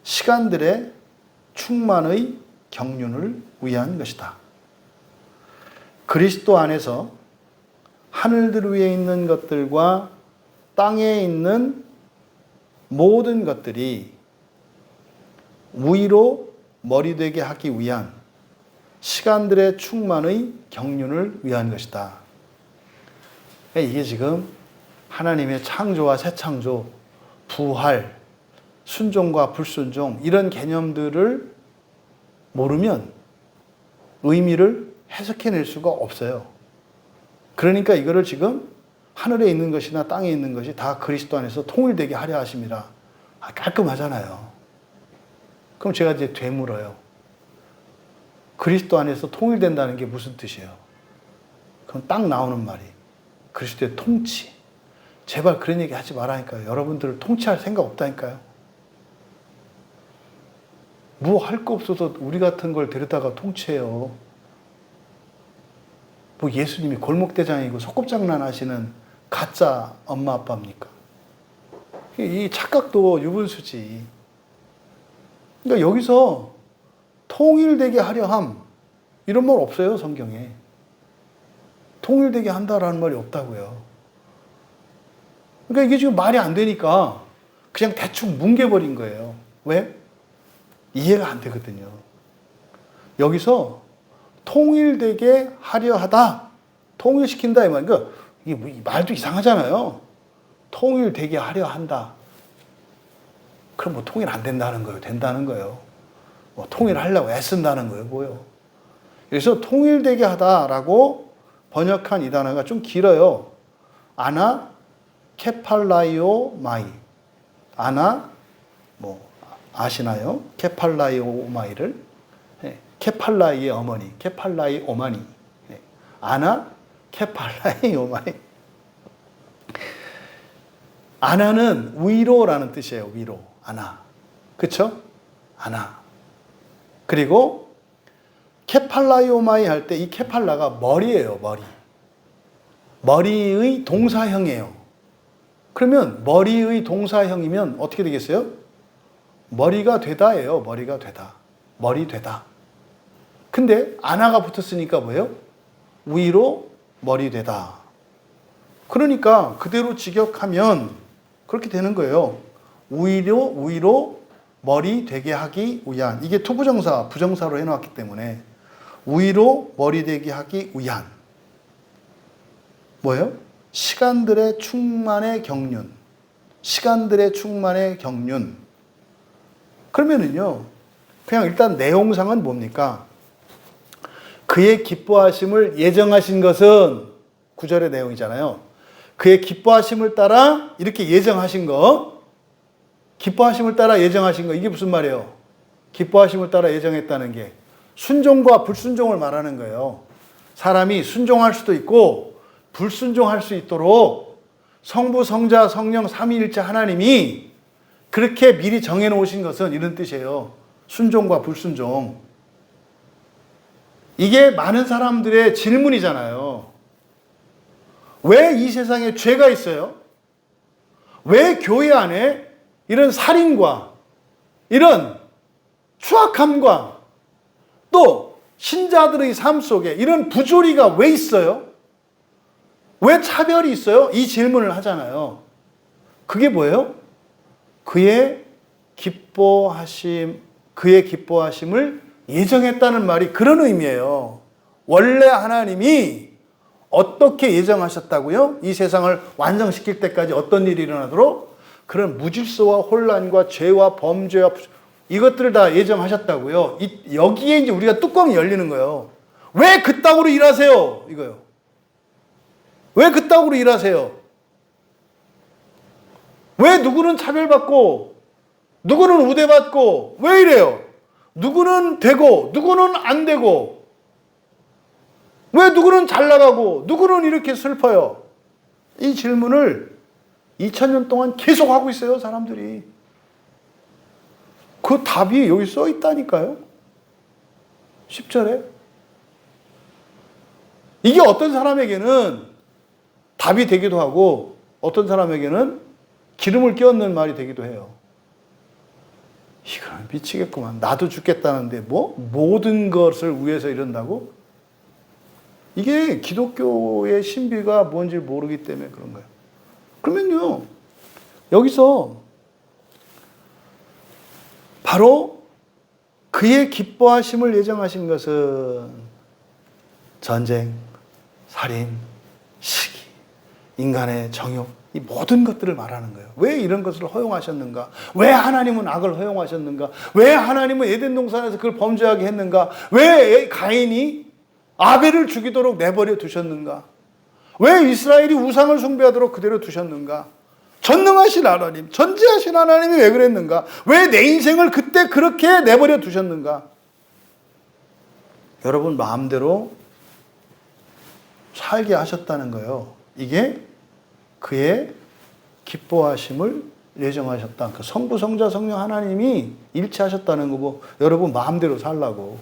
시간들의 충만의 경륜을 위한 것이다. 그리스도 안에서 하늘들 위에 있는 것들과 땅에 있는 모든 것들이 위로 머리되게 하기 위한 시간들의 충만의 경륜을 위한 것이다. 이게 지금 하나님의 창조와 새 창조, 부활, 순종과 불순종, 이런 개념들을 모르면 의미를 해석해낼 수가 없어요. 그러니까 이거를 지금 하늘에 있는 것이나 땅에 있는 것이 다 그리스도 안에서 통일되게 하려 하심이라. 깔끔하잖아요. 그럼 제가 이제 되물어요. 그리스도 안에서 통일된다는 게 무슨 뜻이에요? 그럼 딱 나오는 말이 그리스도의 통치. 제발 그런 얘기 하지 말라니까요. 여러분들을 통치할 생각 없다니까요. 뭐 할 거 없어서 우리 같은 걸 데려다가 통치해요. 뭐 예수님이 골목대장이고 소꿉장난 하시는 가짜 엄마 아빠입니까? 이 착각도 유분수지. 그러니까 여기서 통일되게 하려 함, 이런 말 없어요, 성경에. 통일되게 한다라는 말이 없다고요. 그러니까 이게 지금 말이 안 되니까 그냥 대충 뭉개버린 거예요. 왜? 이해가 안 되거든요. 여기서 통일되게 하려 하다, 통일시킨다 이 말. 그러니까 이게 말도 이상하잖아요. 통일되게 하려 한다. 그럼 뭐 통일 안 된다는 거예요? 된다는 거예요? 뭐 통일하려고 애쓴다는 거예요? 뭐요? 그래서 통일되게 하다라고 번역한 이 단어가 좀 길어요. 아나 케팔라이오 마이. 아나, 뭐 아시나요? 케팔라이오 마이를. 케팔라이의 어머니, 케팔라이 오마니. 아나 케팔라이 오마니. 아나는 위로라는 뜻이에요. 위로. 아나. 그쵸? 아나. 그리고 케팔라이 오마이 할 때 이 케팔라가 머리예요. 머리. 머리의 동사형이에요. 그러면 머리의 동사형이면 어떻게 되겠어요? 머리가 되다예요. 머리가 되다. 머리 되다. 근데 안화가 붙었으니까 뭐예요? 위로 머리 되다. 그러니까 그대로 직역하면 그렇게 되는 거예요. 위로 머리 되게 하기 위한. 이게 투부정사, 부정사로 해놓았기 때문에 위로 머리 되게 하기 위한. 뭐예요? 시간들의 충만의 경륜. 시간들의 충만의 경륜. 그러면은요, 그냥 일단 내용상은 뭡니까? 그의 기뻐하심을 예정하신 것은 9절의 내용이잖아요. 그의 기뻐하심을 따라 이렇게 예정하신 거, 기뻐하심을 따라 예정하신 거, 이게 무슨 말이에요? 기뻐하심을 따라 예정했다는 게 순종과 불순종을 말하는 거예요. 사람이 순종할 수도 있고 불순종할 수 있도록 성부, 성자, 성령 삼위일체 하나님이 그렇게 미리 정해놓으신 것은 이런 뜻이에요. 순종과 불순종. 이게 많은 사람들의 질문이잖아요. 왜 이 세상에 죄가 있어요? 왜 교회 안에 이런 살인과 이런 추악함과 또 신자들의 삶 속에 이런 부조리가 왜 있어요? 왜 차별이 있어요? 이 질문을 하잖아요. 그게 뭐예요? 그의 기뻐하심을 예정했다는 말이 그런 의미예요. 원래 하나님이 어떻게 예정하셨다고요? 이 세상을 완성시킬 때까지 어떤 일이 일어나도록? 그런 무질서와 혼란과 죄와 범죄와 이것들을 다 예정하셨다고요. 여기에 이제 우리가 뚜껑이 열리는 거예요. 왜 그따구로 일하세요? 이거요. 왜 그따구로 일하세요? 왜 누구는 차별받고 누구는 우대받고 왜 이래요? 누구는 되고 누구는 안 되고 왜 누구는 잘 나가고 누구는 이렇게 슬퍼요? 이 질문을 2000년 동안 계속 하고 있어요, 사람들이. 그 답이 여기 써 있다니까요. 10절에. 이게 어떤 사람에게는 답이 되기도 하고 어떤 사람에게는 기름을 끼얹는 말이 되기도 해요. 이거는 미치겠구만. 나도 죽겠다는데 모든 것을 위해서 이런다고? 이게 기독교의 신비가 뭔지 모르기 때문에 그런 거예요. 그러면요, 여기서 바로 그의 기뻐하심을 예정하신 것은 전쟁, 살인, 시기, 인간의 정욕, 이 모든 것들을 말하는 거예요. 왜 이런 것을 허용하셨는가? 왜 하나님은 악을 허용하셨는가? 왜 하나님은 에덴 동산에서 그걸 범죄하게 했는가? 왜 가인이 아벨을 죽이도록 내버려 두셨는가? 왜 이스라엘이 우상을 숭배하도록 그대로 두셨는가? 전능하신 하나님, 전지하신 하나님이 왜 그랬는가? 왜 내 인생을 그때 그렇게 내버려 두셨는가? 여러분 마음대로 살게 하셨다는 거예요. 이게 그의 기뻐하심을 예정하셨다. 그 성부, 성자, 성령 하나님이 일치하셨다는 거고 여러분 마음대로 살라고.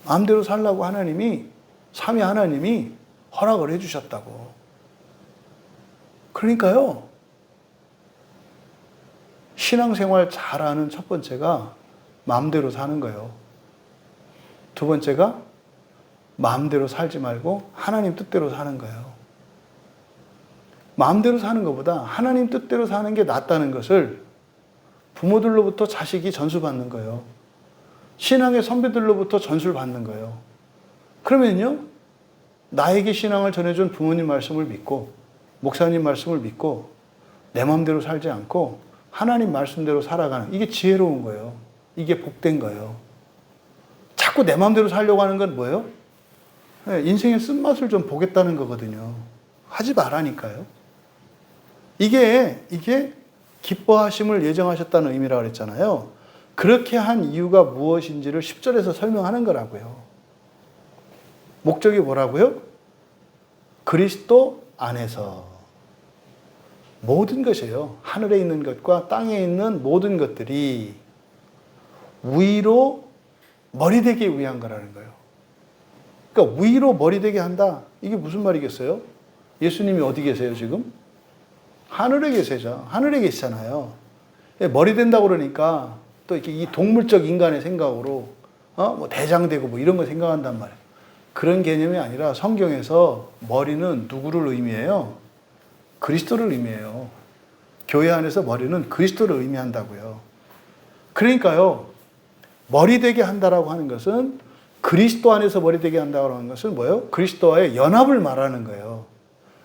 마음대로 살라고 하나님이 삼위 하나님이 허락을 해주셨다고. 그러니까요. 신앙생활 잘하는 첫 번째가 마음대로 사는 거예요. 두 번째가 마음대로 살지 말고 하나님 뜻대로 사는 거예요. 마음대로 사는 것보다 하나님 뜻대로 사는 게 낫다는 것을 부모들로부터 자식이 전수받는 거예요. 신앙의 선배들로부터 전수를 받는 거예요. 그러면요, 나에게 신앙을 전해준 부모님 말씀을 믿고 목사님 말씀을 믿고 내 마음대로 살지 않고 하나님 말씀대로 살아가는, 이게 지혜로운 거예요. 이게 복된 거예요. 자꾸 내 마음대로 살려고 하는 건 뭐예요? 인생의 쓴맛을 좀 보겠다는 거거든요. 하지 말라니까요. 이게 기뻐하심을 예정하셨다는 의미라고 그랬잖아요. 그렇게 한 이유가 무엇인지를 10절에서 설명하는 거라고요. 목적이 뭐라고요? 그리스도 안에서 모든 것이에요. 하늘에 있는 것과 땅에 있는 모든 것들이 위로 머리 되게 위한 거라는 거예요. 그러니까 위로 머리 되게 한다. 이게 무슨 말이겠어요? 예수님이 어디 계세요, 지금? 하늘에 계세죠. 하늘에 계시잖아요. 머리 된다고 그러니까 또 이렇게 이 동물적 인간의 생각으로 뭐 대장되고 뭐 이런 거 생각한단 말이에요. 그런 개념이 아니라 성경에서 머리는 누구를 의미해요? 그리스도를 의미해요. 교회 안에서 머리는 그리스도를 의미한다고요. 그러니까요, 머리 되게 한다라고 하는 것은 그리스도 안에서 머리 되게 한다고 하는 것은 뭐예요? 그리스도와의 연합을 말하는 거예요.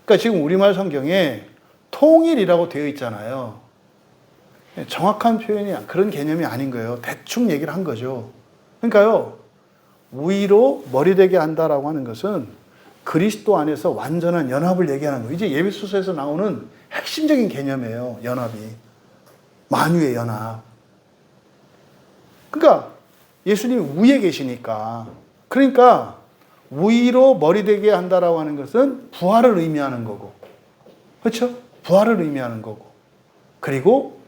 그러니까 지금 우리말 성경에 통일이라고 되어 있잖아요. 정확한 표현이 그런 개념이 아닌 거예요. 대충 얘기를 한 거죠. 그러니까요, 위로 머리 되게 한다라고 하는 것은 그리스도 안에서 완전한 연합을 얘기하는 거예요. 이제 에베소서에서 나오는 핵심적인 개념이에요. 연합이. 만유의 연합. 그러니까 예수님이 위에 계시니까. 그러니까 위로 머리 되게 한다라고 하는 것은 부활을 의미하는 거고. 그렇죠? 부활을 의미하는 거고. 그리고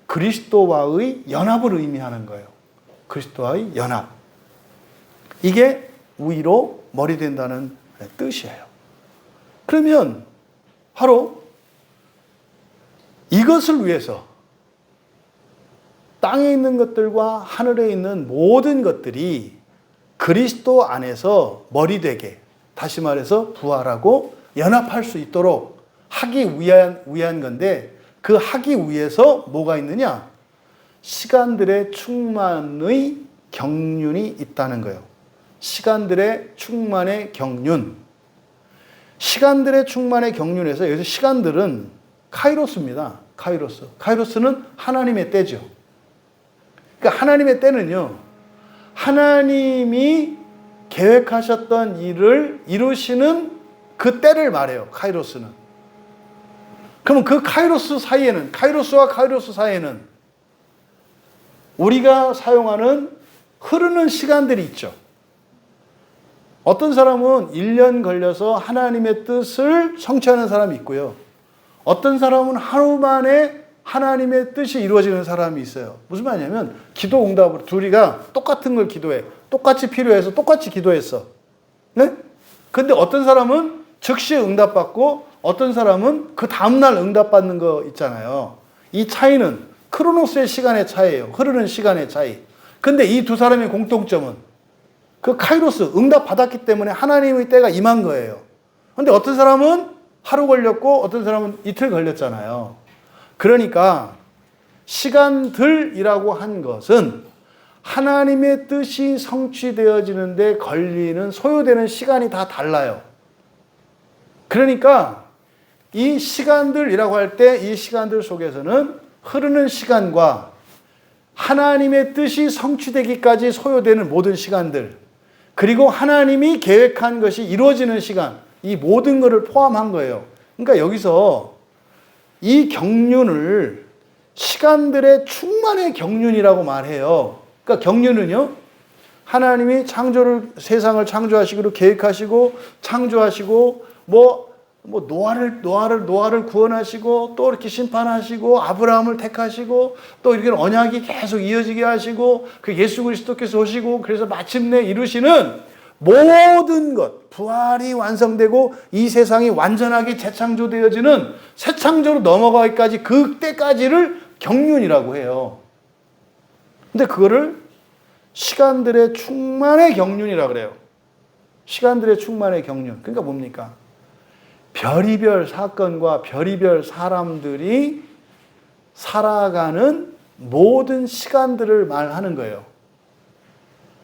그리스도와의 연합을 의미하는 거예요. 그리스도와의 연합. 이게 위로 머리 된다는 뜻이에요. 그러면 바로 이것을 위해서 땅에 있는 것들과 하늘에 있는 모든 것들이 그리스도 안에서 머리 되게, 다시 말해서 부활하고 연합할 수 있도록 하기 위한 건데, 그 하기 위해서 뭐가 있느냐? 시간들의 충만의 경륜이 있다는 거예요. 시간들의 충만의 경륜. 시간들의 충만의 경륜에서 여기서 시간들은 카이로스입니다. 카이로스. 카이로스는 하나님의 때죠. 그러니까 하나님의 때는요, 하나님이 계획하셨던 일을 이루시는 그 때를 말해요. 카이로스는. 그러면 그 카이로스 사이에는, 카이로스와 카이로스 사이에는 우리가 사용하는 흐르는 시간들이 있죠. 어떤 사람은 1년 걸려서 하나님의 뜻을 성취하는 사람이 있고요. 어떤 사람은 하루 만에 하나님의 뜻이 이루어지는 사람이 있어요. 무슨 말이냐면 기도 응답으로 둘이가 똑같은 걸 기도해. 똑같이 필요해서 똑같이 기도했어. 네? 근데 어떤 사람은 즉시 응답받고 어떤 사람은 그 다음날 응답받는 거 있잖아요. 이 차이는 크로노스의 시간의 차이예요. 흐르는 시간의 차이. 근데 이 두 사람의 공통점은 그 카이로스, 응답 받았기 때문에 하나님의 때가 임한 거예요. 근데 어떤 사람은 하루 걸렸고 어떤 사람은 이틀 걸렸잖아요. 그러니까 시간들이라고 한 것은 하나님의 뜻이 성취되어지는데 걸리는, 소요되는 시간이 다 달라요. 그러니까 이 시간들이라고 할 때 이 시간들 속에서는 흐르는 시간과 하나님의 뜻이 성취되기까지 소요되는 모든 시간들, 그리고 하나님이 계획한 것이 이루어지는 시간, 이 모든 것을 포함한 거예요. 그러니까 여기서 이 경륜을 시간들의 충만의 경륜이라고 말해요. 그러니까 경륜은요, 하나님이 세상을 창조하시기로 계획하시고 창조하시고 노아를 구원하시고 또 이렇게 심판하시고 아브라함을 택하시고 또 이렇게 언약이 계속 이어지게 하시고 그 예수 그리스도께서 오시고 그래서 마침내 이루시는 모든 것, 부활이 완성되고 이 세상이 완전하게 재창조되어지는 새 창조로 넘어가기까지 그때까지를 경륜이라고 해요. 근데 그거를 시간들의 충만의 경륜이라고 그래요. 시간들의 충만의 경륜. 그러니까 뭡니까? 별의별 사건과 별의별 사람들이 살아가는 모든 시간들을 말하는 거예요.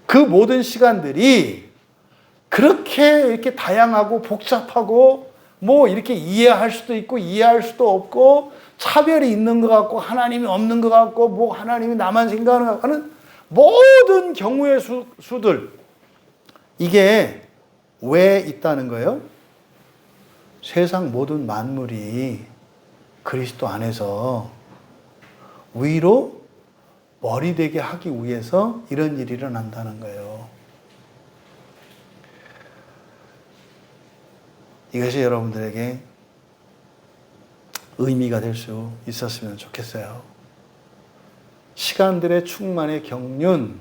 그 모든 시간들이 그렇게 이렇게 다양하고 복잡하고 이렇게 이해할 수도 있고 이해할 수도 없고 차별이 있는 것 같고 하나님이 없는 것 같고 하나님이 나만 생각하는 것 같고 하는 모든 경우의 수들, 이게 왜 있다는 거예요? 세상 모든 만물이 그리스도 안에서 위로 머리 되게 하기 위해서 이런 일이 일어난다는 거예요. 이것이 여러분들에게 의미가 될 수 있었으면 좋겠어요. 시간들의 충만의 경륜,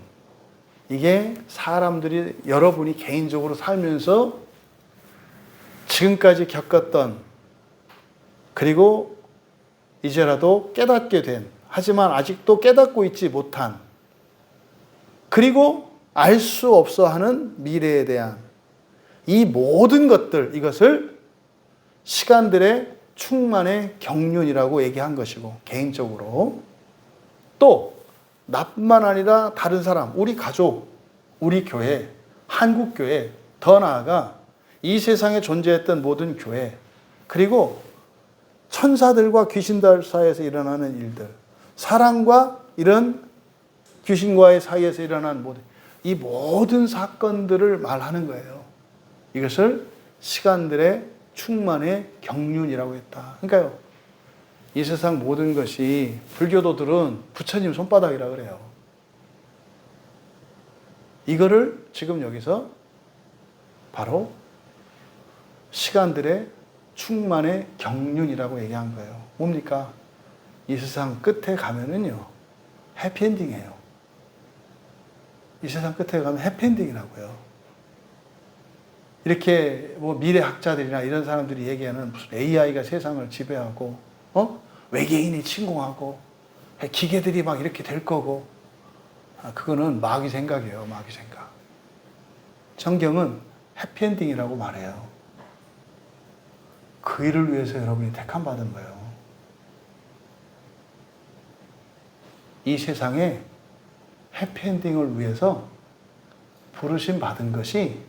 이게 사람들이, 여러분이 개인적으로 살면서 지금까지 겪었던, 그리고 이제라도 깨닫게 된, 하지만 아직도 깨닫고 있지 못한, 그리고 알 수 없어 하는 미래에 대한 이 모든 것들, 이것을 시간들의 충만의 경륜이라고 얘기한 것이고, 개인적으로 또 나뿐만 아니라 다른 사람, 우리 가족, 우리 교회, 한국교회, 더 나아가 이 세상에 존재했던 모든 교회, 그리고 천사들과 귀신들 사이에서 일어나는 일들, 사람과 이런 귀신과의 사이에서 일어난 이 모든 사건들을 말하는 거예요. 이것을 시간들의 충만의 경륜이라고 했다. 그러니까요, 이 세상 모든 것이 불교도들은 부처님 손바닥이라 그래요. 이거를 지금 여기서 바로 시간들의 충만의 경륜이라고 얘기한 거예요. 뭡니까? 이 세상 끝에 가면은요, 해피엔딩이에요. 이 세상 끝에 가면 해피엔딩이라고요. 이렇게 뭐 미래학자들이나 이런 사람들이 얘기하는 무슨 AI가 세상을 지배하고, 외계인이 침공하고, 기계들이 막 이렇게 될 거고, 그거는 마귀 생각이에요. 마귀 생각. 성경은 해피엔딩이라고 말해요. 그 일을 위해서 여러분이 택함받은 거예요. 이 세상에 해피엔딩을 위해서 부르심 받은 것이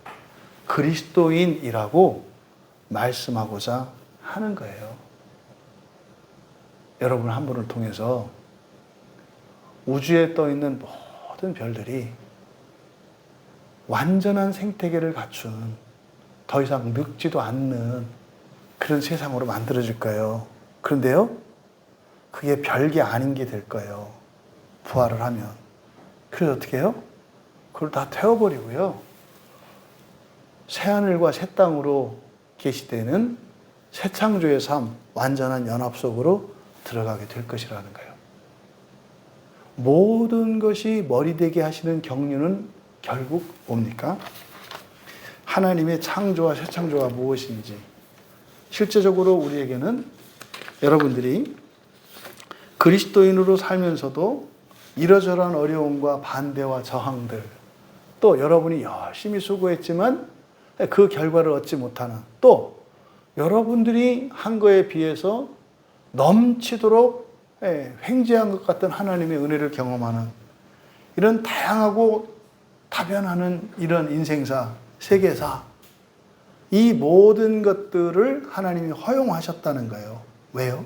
그리스도인이라고 말씀하고자 하는 거예요. 여러분 한 분을 통해서 우주에 떠 있는 모든 별들이 완전한 생태계를 갖춘, 더 이상 늙지도 않는 그런 세상으로 만들어질 거예요. 그런데요, 그게 별게 아닌 게 될 거예요. 부활을 하면. 그래서 어떻게 해요? 그걸 다 태워버리고요, 새하늘과 새 땅으로 계시되는 새 창조의 삶, 완전한 연합 속으로 들어가게 될 것이라는 거예요. 모든 것이 머리되게 하시는 경륜은 결국 뭡니까? 하나님의 창조와 새 창조가 무엇인지, 실제적으로 우리에게는 여러분들이 그리스도인으로 살면서도 이러저러한 어려움과 반대와 저항들, 또 여러분이 열심히 수고했지만 그 결과를 얻지 못하는, 또 여러분들이 한 거에 비해서 넘치도록 횡재한 것 같은 하나님의 은혜를 경험하는 이런 다양하고 다변하는 이런 인생사, 세계사, 이 모든 것들을 하나님이 허용하셨다는 거예요. 왜요?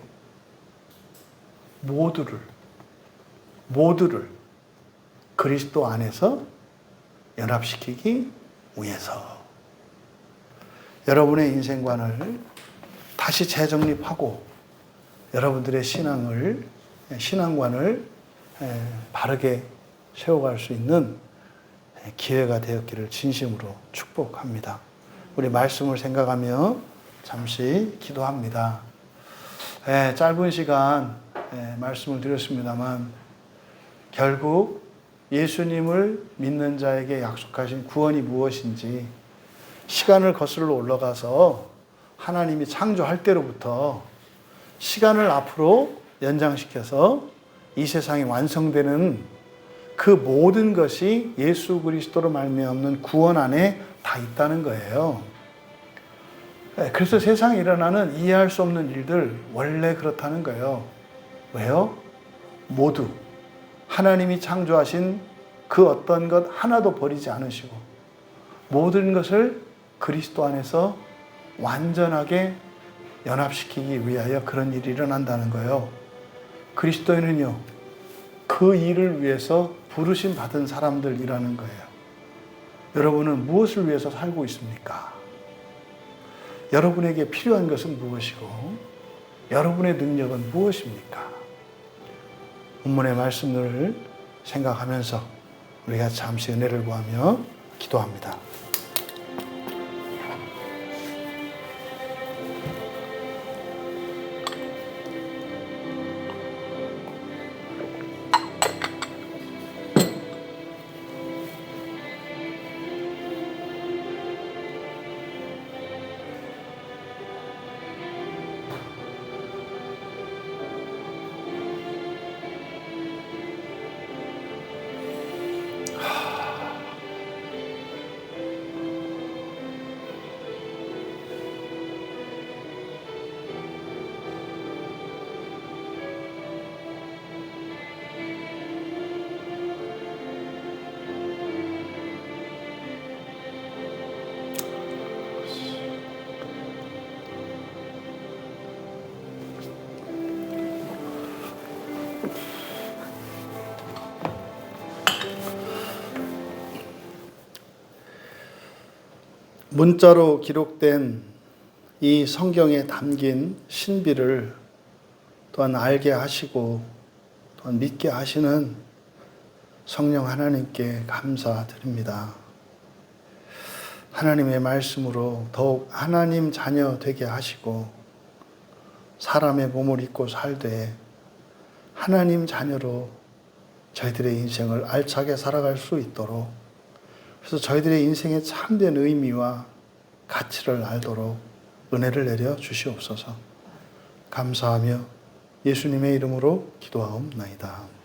모두를 그리스도 안에서 연합시키기 위해서 여러분의 인생관을 다시 재정립하고 여러분들의 신앙관을 바르게 세워갈 수 있는 기회가 되었기를 진심으로 축복합니다. 우리 말씀을 생각하며 잠시 기도합니다. 짧은 시간 말씀을 드렸습니다만, 결국 예수님을 믿는 자에게 약속하신 구원이 무엇인지 시간을 거슬러 올라가서 하나님이 창조할 때로부터 시간을 앞으로 연장시켜서 이 세상이 완성되는 그 모든 것이 예수 그리스도로 말미암는 구원 안에 다 있다는 거예요. 그래서 세상에 일어나는 이해할 수 없는 일들 원래 그렇다는 거예요. 왜요? 모두 하나님이 창조하신 그 어떤 것 하나도 버리지 않으시고 모든 것을 그리스도 안에서 완전하게 연합시키기 위하여 그런 일이 일어난다는 거예요. 그리스도인은요, 그 일을 위해서 부르심 받은 사람들이라는 거예요. 여러분은 무엇을 위해서 살고 있습니까? 여러분에게 필요한 것은 무엇이고 여러분의 능력은 무엇입니까? 본문의 말씀을 생각하면서 우리가 잠시 은혜를 구하며 기도합니다. 문자로 기록된 이 성경에 담긴 신비를 또한 알게 하시고 또한 믿게 하시는 성령 하나님께 감사드립니다. 하나님의 말씀으로 더욱 하나님 자녀 되게 하시고 사람의 몸을 입고 살되 하나님 자녀로 저희들의 인생을 알차게 살아갈 수 있도록, 그래서 저희들의 인생의 참된 의미와 가치를 알도록 은혜를 내려 주시옵소서. 감사하며 예수님의 이름으로 기도하옵나이다.